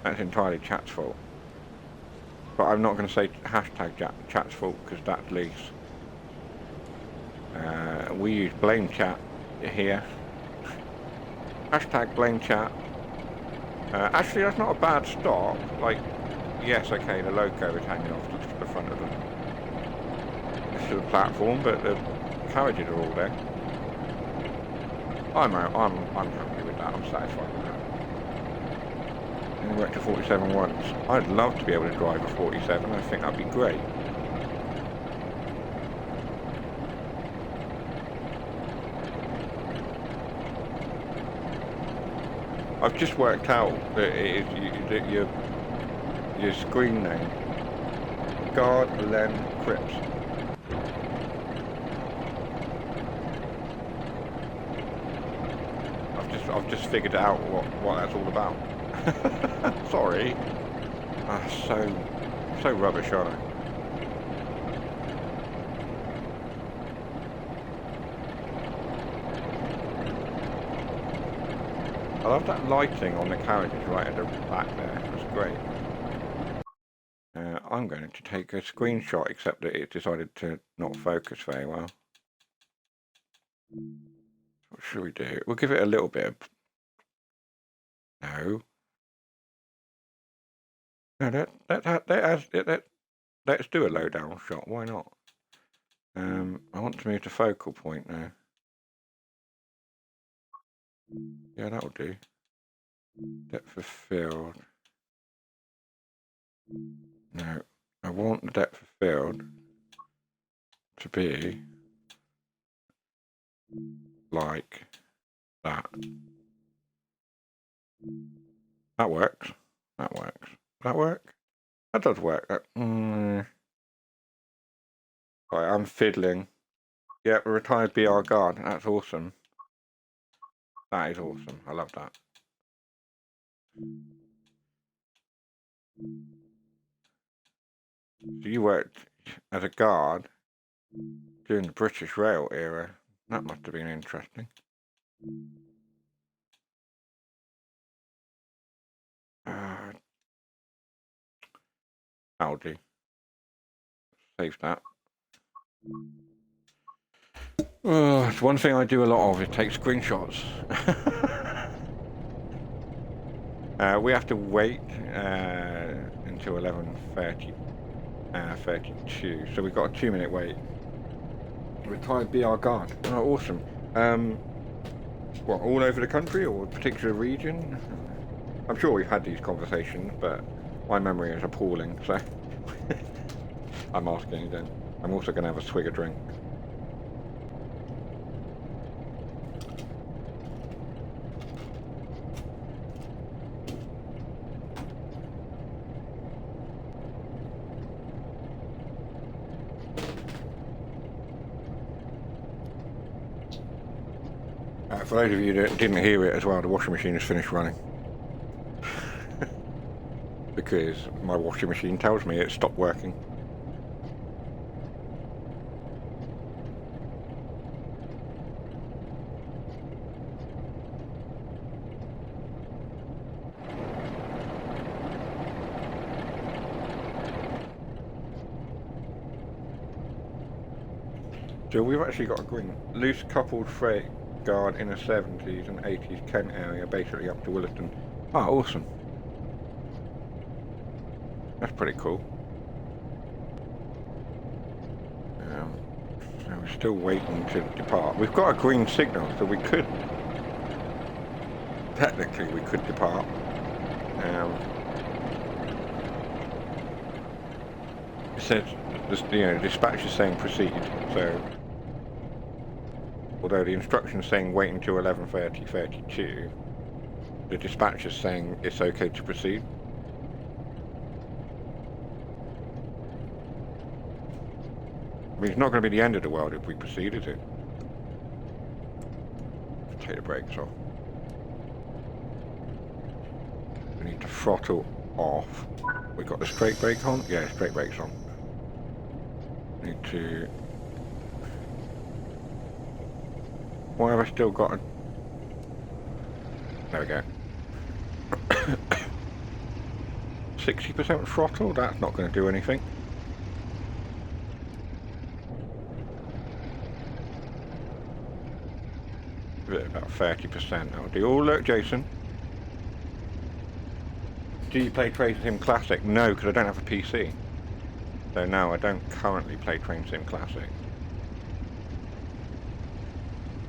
That's entirely chat's fault. But I'm not going to say hashtag chat's fault, because that's lease. We use blame chat here. Hashtag blame chat. Actually, that's not a bad stop. Like, yes, okay, the loco is hanging off to the front of the platform, but the carriages are all there. I'm happy with that. I'm satisfied with that. I only worked to 47 once. I'd love to be able to drive a 47. I think that'd be great. I've just worked out that it is your screen name. Guard Len Cripps. I've just figured out what that's all about. Sorry. So rubbish, aren't I? I love that lighting on the carriages right at the back there. That's great. I'm going to take a screenshot, except that it decided to not focus very well. What should we do? We'll give it a little bit of... No. No, let's do a low down shot. Why not? I want to move to focal point now. Yeah, that'll do. Depth of field. No, I want the depth of field to be like that. That works. That works. That work? That does work. Right, I'm fiddling. Yeah, retired BR guard. That's awesome. That is awesome. I love that. So you worked as a guard during the British Rail era. That must have been interesting. That'll do. Save that. Oh, it's one thing I do a lot of is take screenshots. We have to wait until 11:30, 32. So we've got a 2-minute wait. Retired BR guard. Oh, awesome. What, all over the country or a particular region? I'm sure we've had these conversations, but my memory is appalling. So I'm asking again. I'm also going to have a swig of drink. For those of you that didn't hear it as well, the washing machine has finished running. Because my washing machine tells me it stopped working. So we've actually got a green loose coupled freight guard in the 70s and 80s Kent area, basically up to Williston. Oh, awesome. That's pretty cool. So we're still waiting to depart. We've got a green signal, so we could... Technically, we could depart. It says, dispatch is saying proceed, so... Although the instruction's saying wait until 11:32, the dispatch is saying it's okay to proceed. I mean, it's not going to be the end of the world if we proceed, is it? Take the brakes off. We need to throttle off. We've got the straight brake on? Yeah, straight brakes on. Need to... Why have I still got a... There we go. 60% throttle? That's not going to do anything. About 30% that'll do. Oh, look, Jason. Do you play Train Sim Classic? No, because I don't have a PC. So no, I don't currently play Train Sim Classic.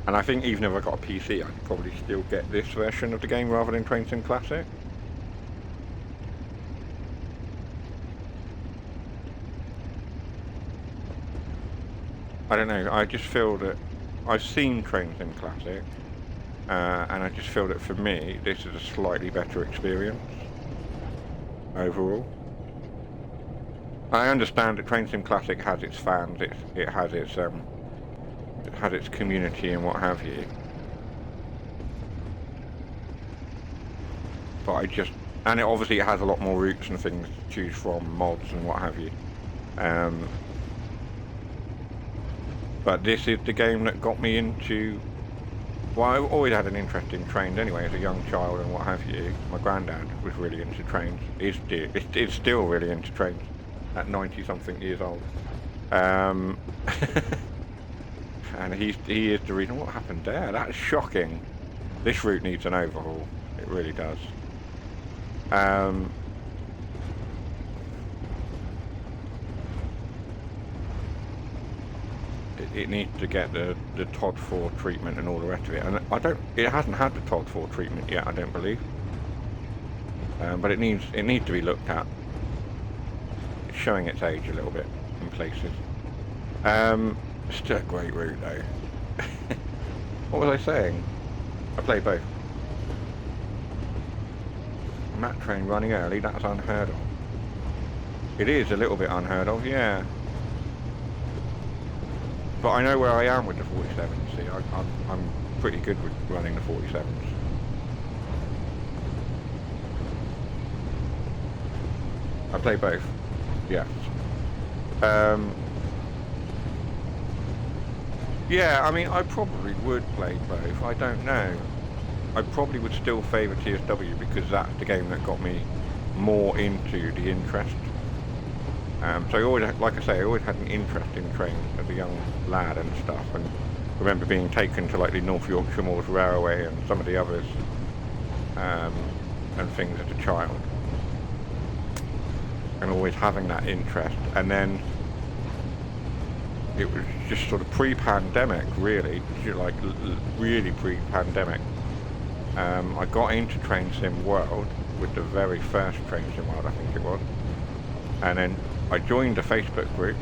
And I think even if I got a PC, I could probably still get this version of the game rather than Train Sim Classic. I don't know, I just feel that I've seen Train Sim Classic, and I just feel that for me, this is a slightly better experience overall. I understand that Train Sim Classic has its fans, it has its community and what have you. But and obviously it has a lot more routes and things to choose from, mods and what have you. But this is the game that got me into... Well, I always had an interest in trains anyway as a young child and what have you. My granddad was really into trains. Is still really into trains at 90-something years old. And he is the reason. What happened there? That's shocking. This route needs an overhaul. It really does. It needs to get the TOD 4 treatment and all the rest of it. And it hasn't had the TOD 4 treatment yet, I don't believe. But it needs to be looked at. It's showing its age a little bit in places. Still a great route though. What was I saying? I play both. Mat train running early, that's unheard of. It is a little bit unheard of, yeah. But I know where I am with the 47s, see, I'm pretty good with running the 47s. I play both, yes. Yeah, I mean, I probably would play both, I don't know. I probably would still favour TSW because that's the game that got me more into the interest. So I always, like I say, I always had an interest in trains as a young lad and stuff, and remember being taken to like the North Yorkshire Moors Railway and some of the others and things as a child, and always having that interest. And then it was just sort of pre-pandemic, really, like really pre-pandemic. I got into Train Sim World with the very first Train Sim World, I think it was, and then I joined a Facebook group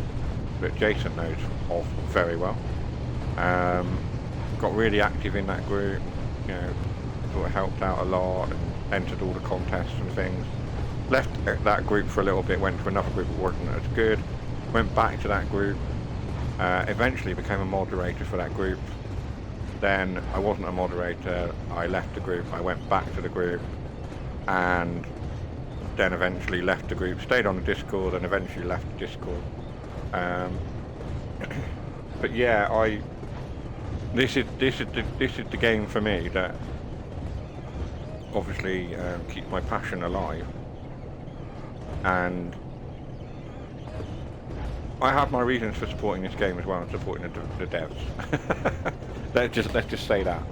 that Jason knows of very well. Got really active in that group, you know, sort of helped out a lot and entered all the contests and things. Left that group for a little bit, went to another group that wasn't as good, went back to that group, eventually became a moderator for that group. Then I wasn't a moderator, I left the group, I went back to the group, and then eventually left the group, stayed on the Discord, and eventually left the Discord. But yeah, this is the game for me that obviously keeps my passion alive, and I have my reasons for supporting this game as well and supporting the devs. let's just say that.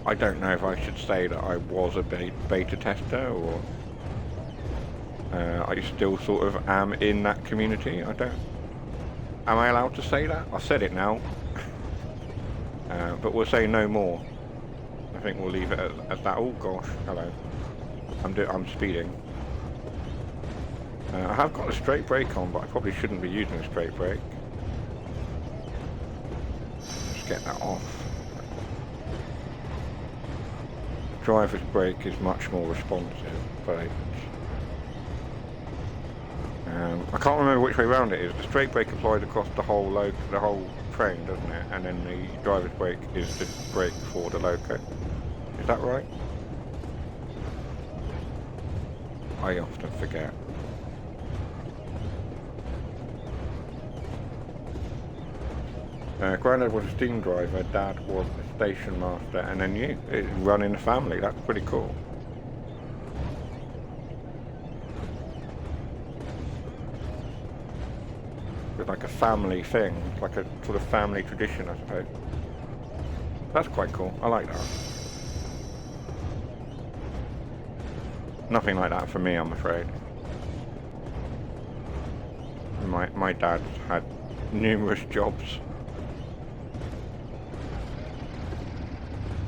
I don't know if I should say that I was a beta tester, or I still sort of am in that community. Am I allowed to say that? I've said it now. But we'll say no more. I think we'll leave it at that. Oh gosh, hello. I'm speeding. I have got a straight brake on, but I probably shouldn't be using a straight brake. Let's get that off. Driver's brake is much more responsive, but I can't remember which way round it is. The straight brake applied across the whole train, doesn't it? And then the driver's brake is the brake for the loco. Is that right? I often forget. Granddad was a steam driver, Dad was a station master, and then you. It's running the family. That's pretty cool. It's like a family thing, like a sort of family tradition, I suppose. That's quite cool. I like that. Nothing like that for me, I'm afraid. My dad had numerous jobs.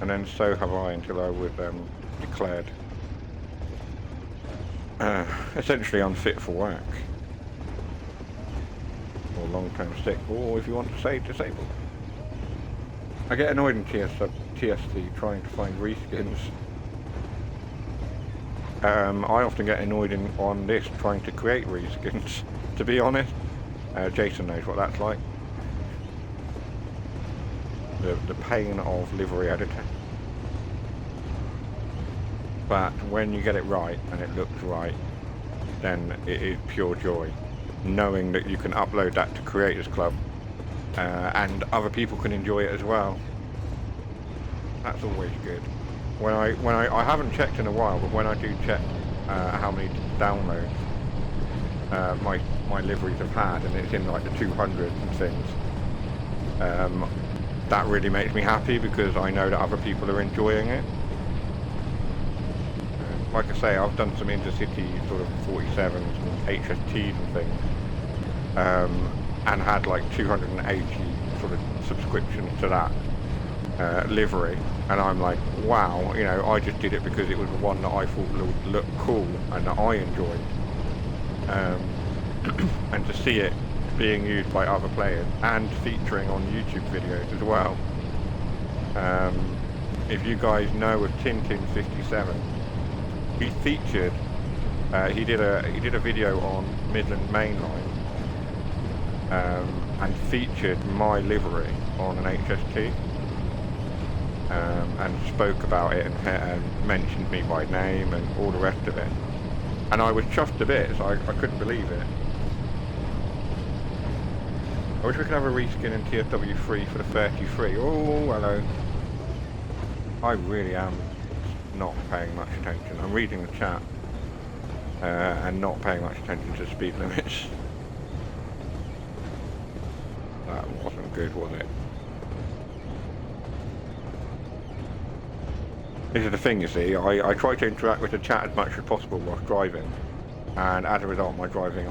And then so have I, until I was declared essentially unfit for work. Or long-term sick, or if you want to say disabled. I get annoyed in TSC trying to find reskins. I often get annoyed on this trying to create reskins, to be honest. Jason knows what that's like. The pain of livery editing. But when you get it right and it looks right, then it is pure joy, knowing that you can upload that to Creators Club and other people can enjoy it as well. That's always good. When I haven't checked in a while, but when I do check how many downloads my liveries have had, and it's in like the 200s and things, that really makes me happy because I know that other people are enjoying it. Like I say, I've done some intercity sort of 47s and HSTs and things, and had like 280 sort of subscriptions to that livery, and I'm like, wow, you know, I just did it because it was the one that I thought looked cool and that I enjoyed, and to see it being used by other players and featuring on YouTube videos as well. If you guys know of Tintin57, he featured, he did a video on Midland Main Line, and featured my livery on an HST, and spoke about it and mentioned me by name and all the rest of it. And I was chuffed to bits. I couldn't believe it. I wish we could have a reskin in TSW3 for the 33. Oh, hello. I really am not paying much attention. I'm reading the chat and not paying much attention to speed limits. That wasn't good, was it? This is the thing, you see. I try to interact with the chat as much as possible whilst driving, and as a result, my driving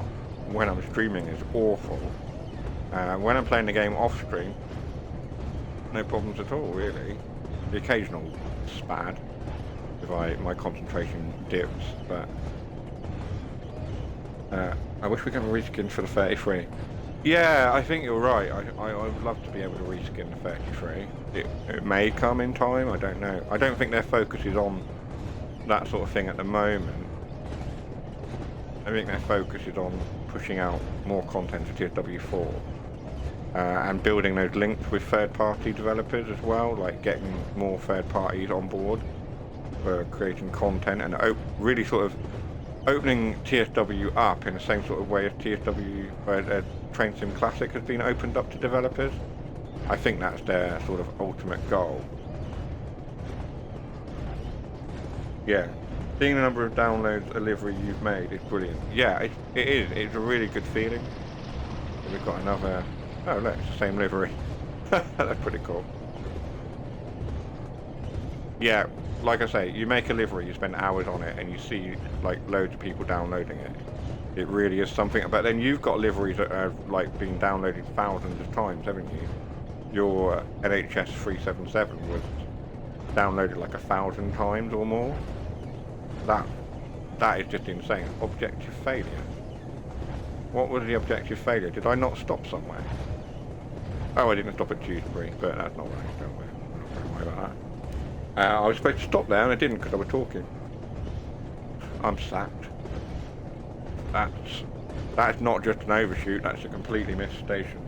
when I'm streaming is awful. When I'm playing the game off stream, no problems at all, really. The occasional spad if my concentration dips, but I wish we could have a reskin for the 33. Yeah, I think you're right. I would love to be able to reskin the 33. It may come in time, I don't know. I don't think their focus is on that sort of thing at the moment. I think their focus is on pushing out more content for TSW4 and building those links with third-party developers as well, like getting more third parties on board for creating content and really sort of opening TSW up in the same sort of way as TSW Train Sim Classic has been opened up to developers. I think that's their sort of ultimate goal. Yeah, seeing the number of downloads a livery you've made is brilliant. Yeah, it is. It's a really good feeling. We've got another. Oh, look, it's the same livery. That's pretty cool. Yeah, like I say, you make a livery, you spend hours on it, and you see like loads of people downloading it. It really is something. But then you've got liveries that have like been downloaded thousands of times, haven't you? Your NHS 377 was downloaded like 1,000 times or more. That is just insane. Objective failure. What was the objective failure? Did I not stop somewhere? Oh, I didn't stop at Dewsbury, but that's not right. Don't worry. I'm not worry about that. I was supposed to stop there and I didn't because I was talking. I'm sacked. That's not just an overshoot, that's a completely missed station.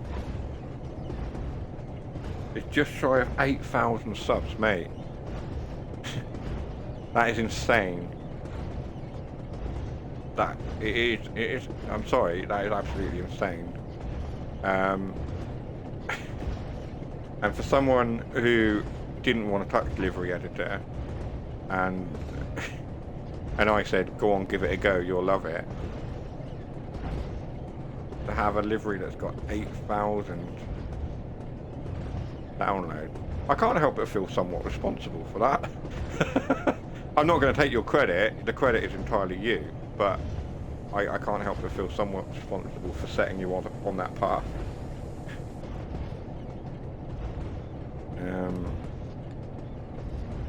It's just shy of 8,000 subs, mate. That is insane. It is, I'm sorry, that is absolutely insane. And for someone who didn't want to touch Livery Editor, and I said, go on, give it a go, you'll love it. To have a livery that's got 8,000 downloads, I can't help but feel somewhat responsible for that. I'm not going to take your credit, the credit is entirely you, but I can't help but feel somewhat responsible for setting you on that path.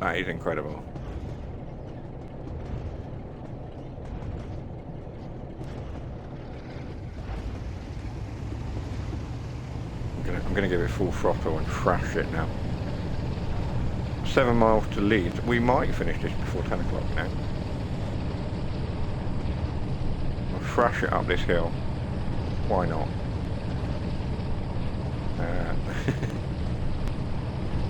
That is incredible. I'm gonna give it full throttle and thrash it now. 7 miles to Leeds. We might finish this before 10 o'clock now. I'll thrash it up this hill. Why not?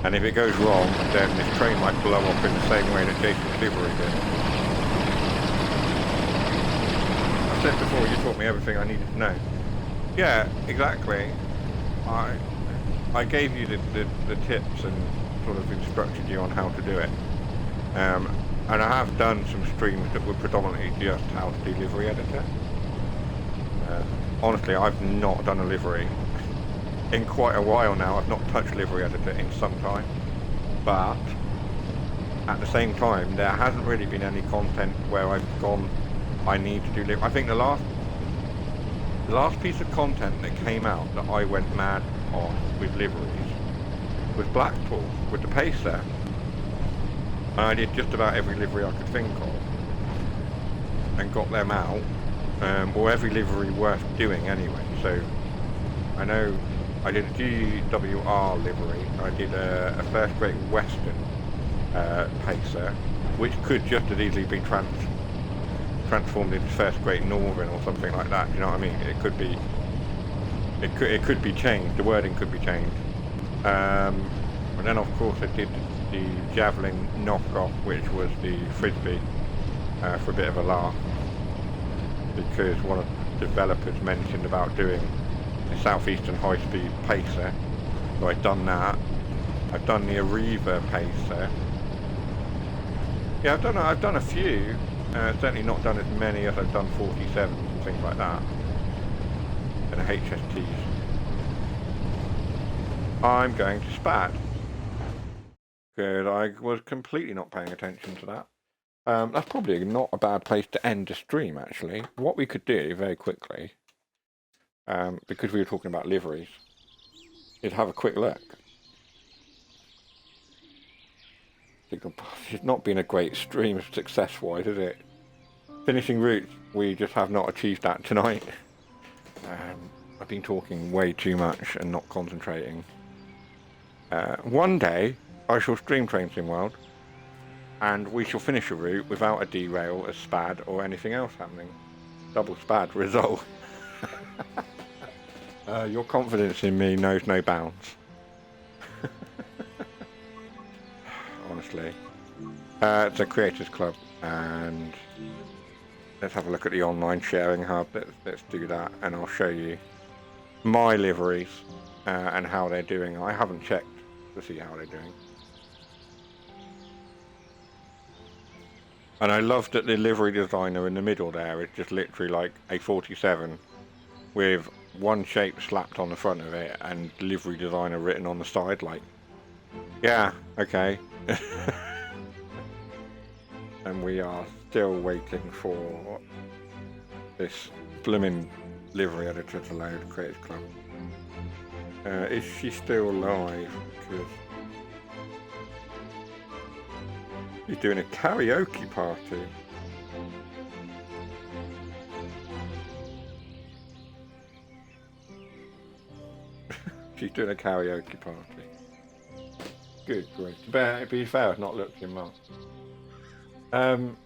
And if it goes wrong, then this train might blow up in the same way that Jason's livery did. I said before, you taught me everything I needed to know. Yeah, exactly. I gave you the tips and sort of instructed you on how to do it. And I have done some streams that were predominantly just how to do livery editor. Honestly, I've not done a livery in quite a while now. I've not touched livery editor in some time, but at the same time there hasn't really been any content where I've gone, I need to do livery. I think the last piece of content that came out that I went mad on with liveries was Blackpool with the Pacer, and I did just about every livery I could think of and got them out, or every livery worth doing anyway. So I know I did a GWR livery, I did a first grade Western Pacer, which could just as easily be transformed into first grade Northern or something like that. You know what I mean? It could be changed. The wording could be changed. And then of course I did the Javelin knockoff, which was the Frisbee, for a bit of a laugh, because one of the developers mentioned about doing the Southeastern high-speed Pacer, so I've done that. I've done the Arriva Pacer. Yeah, I've done a few. Certainly not done as many as I've done 47s and things like that, and the HSTs. I'm going to SPAD. Good, I was completely not paying attention to that. That's probably not a bad place to end the stream, actually. What we could do very quickly, because we were talking about liveries, is have a quick look. It's not been a great stream success-wise, is it? Finishing routes, we just have not achieved that tonight. I've been talking way too much and not concentrating. One day, I shall stream Train Sim World, and we shall finish a route without a derail, a SPAD, or anything else happening. Double SPAD result. Your confidence in me knows no bounds. Honestly. It's a creators club, and let's have a look at the online sharing hub. Let's do that, and I'll show you my liveries and how they're doing. I haven't checked to see how they're doing. And I love that the livery designer in the middle there is just literally like a 47 with one shape slapped on the front of it and livery designer written on the side, like, yeah, okay. And we are still waiting for this blooming livery editor to load Creators Club. Is she still alive? Because she's doing a karaoke party. She's doing a karaoke party. Good, great. But to be fair, I've not looked in months. No,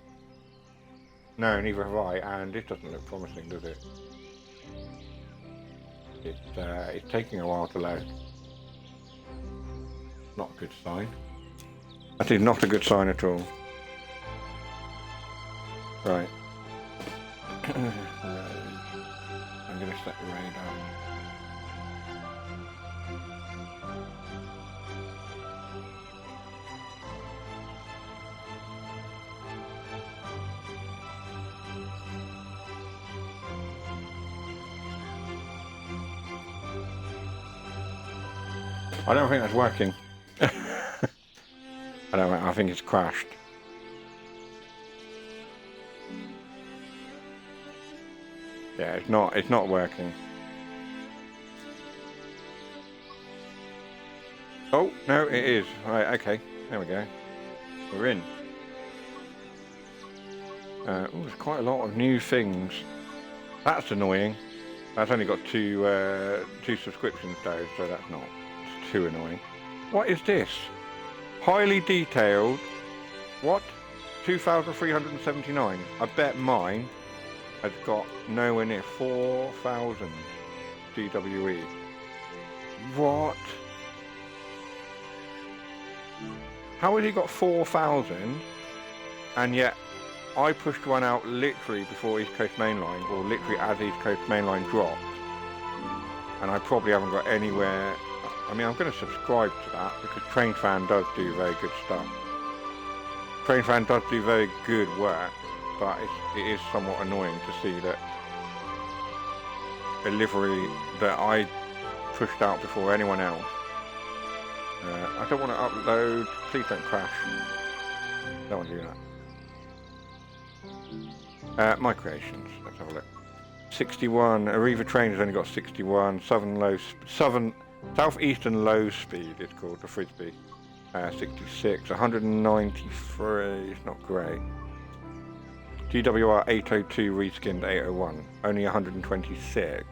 neither have I, and this doesn't look promising, does it? It's taking a while to load. Not a good sign. That is not a good sign at all. Right. I'm going to set the radar. I don't think that's working. I think it's crashed. Yeah, it's not working. Oh, no, it is. Right, okay. There we go. We're in. There's quite a lot of new things. That's annoying. That's only got two subscriptions though, so that's not too annoying. What is this? Highly detailed. What? 2,379. I bet mine has got nowhere near 4,000 GWE. What? How has he got 4,000 and yet I pushed one out literally before East Coast Mainline, or literally as East Coast Mainline dropped, and I probably haven't got anywhere. I mean, I'm going to subscribe to that because TrainFan does do very good stuff. TrainFan does do very good work, but it is somewhat annoying to see that a livery that I pushed out before anyone else. I don't want to upload. Please don't crash. Don't want to do that. My creations. Let's have a look. 61. Arriva train has only got 61. Southeastern low speed. It's called the Frisbee. 66. 193. It's not great. GWR 802 reskinned 801. Only 126.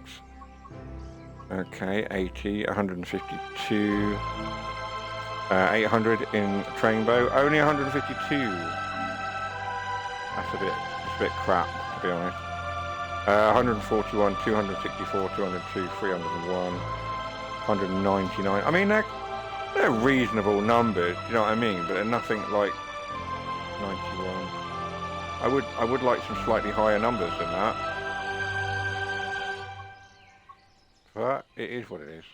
Okay, 80. 152. 800 in Trainbow. Only 152. That's a bit crap, to be honest. 141, 264, 202, 301, 199. I mean, they're reasonable numbers, you know what I mean? But they're nothing like 91. I would like some slightly higher numbers than that. But it is what it is.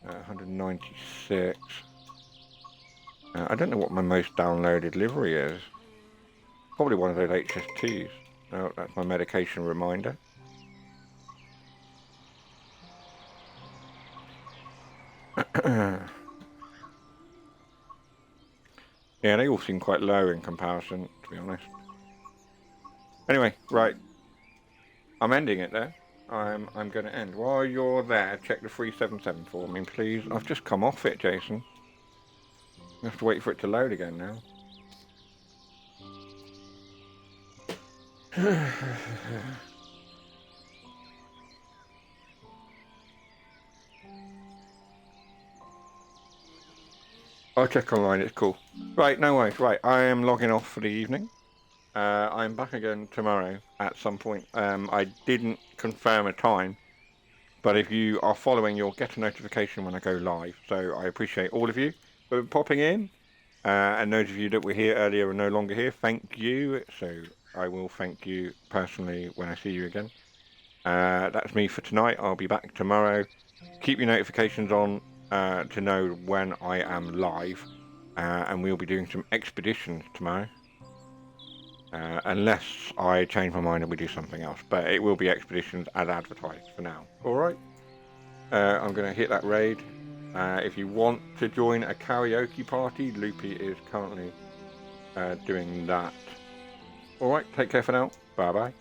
196. I don't know what my most downloaded livery is. Probably one of those HSTs. No, that's my medication reminder. Yeah, they all seem quite low in comparison, to be honest. Anyway, right. I'm ending it there. I'm going to end. While you're there, check the 377 for me, please. I've just come off it, Jason. I have to wait for it to load again now. I'll check online, it's cool. Right, no worries. Right, I am logging off for the evening. I'm back again tomorrow at some point. I didn't confirm a time, but if you are following, you'll get a notification when I go live. So I appreciate all of you for popping in. And those of you that were here earlier are no longer here, thank you. So I will thank you personally when I see you again. That's me for tonight. I'll be back tomorrow. Keep your notifications on to know when I am live. And we'll be doing some expeditions tomorrow. Unless I change my mind and we do something else. But it will be expeditions as advertised for now. Alright. I'm going to hit that raid. If you want to join a karaoke party, Loopy is currently doing that. Alright, take care for now. Bye bye.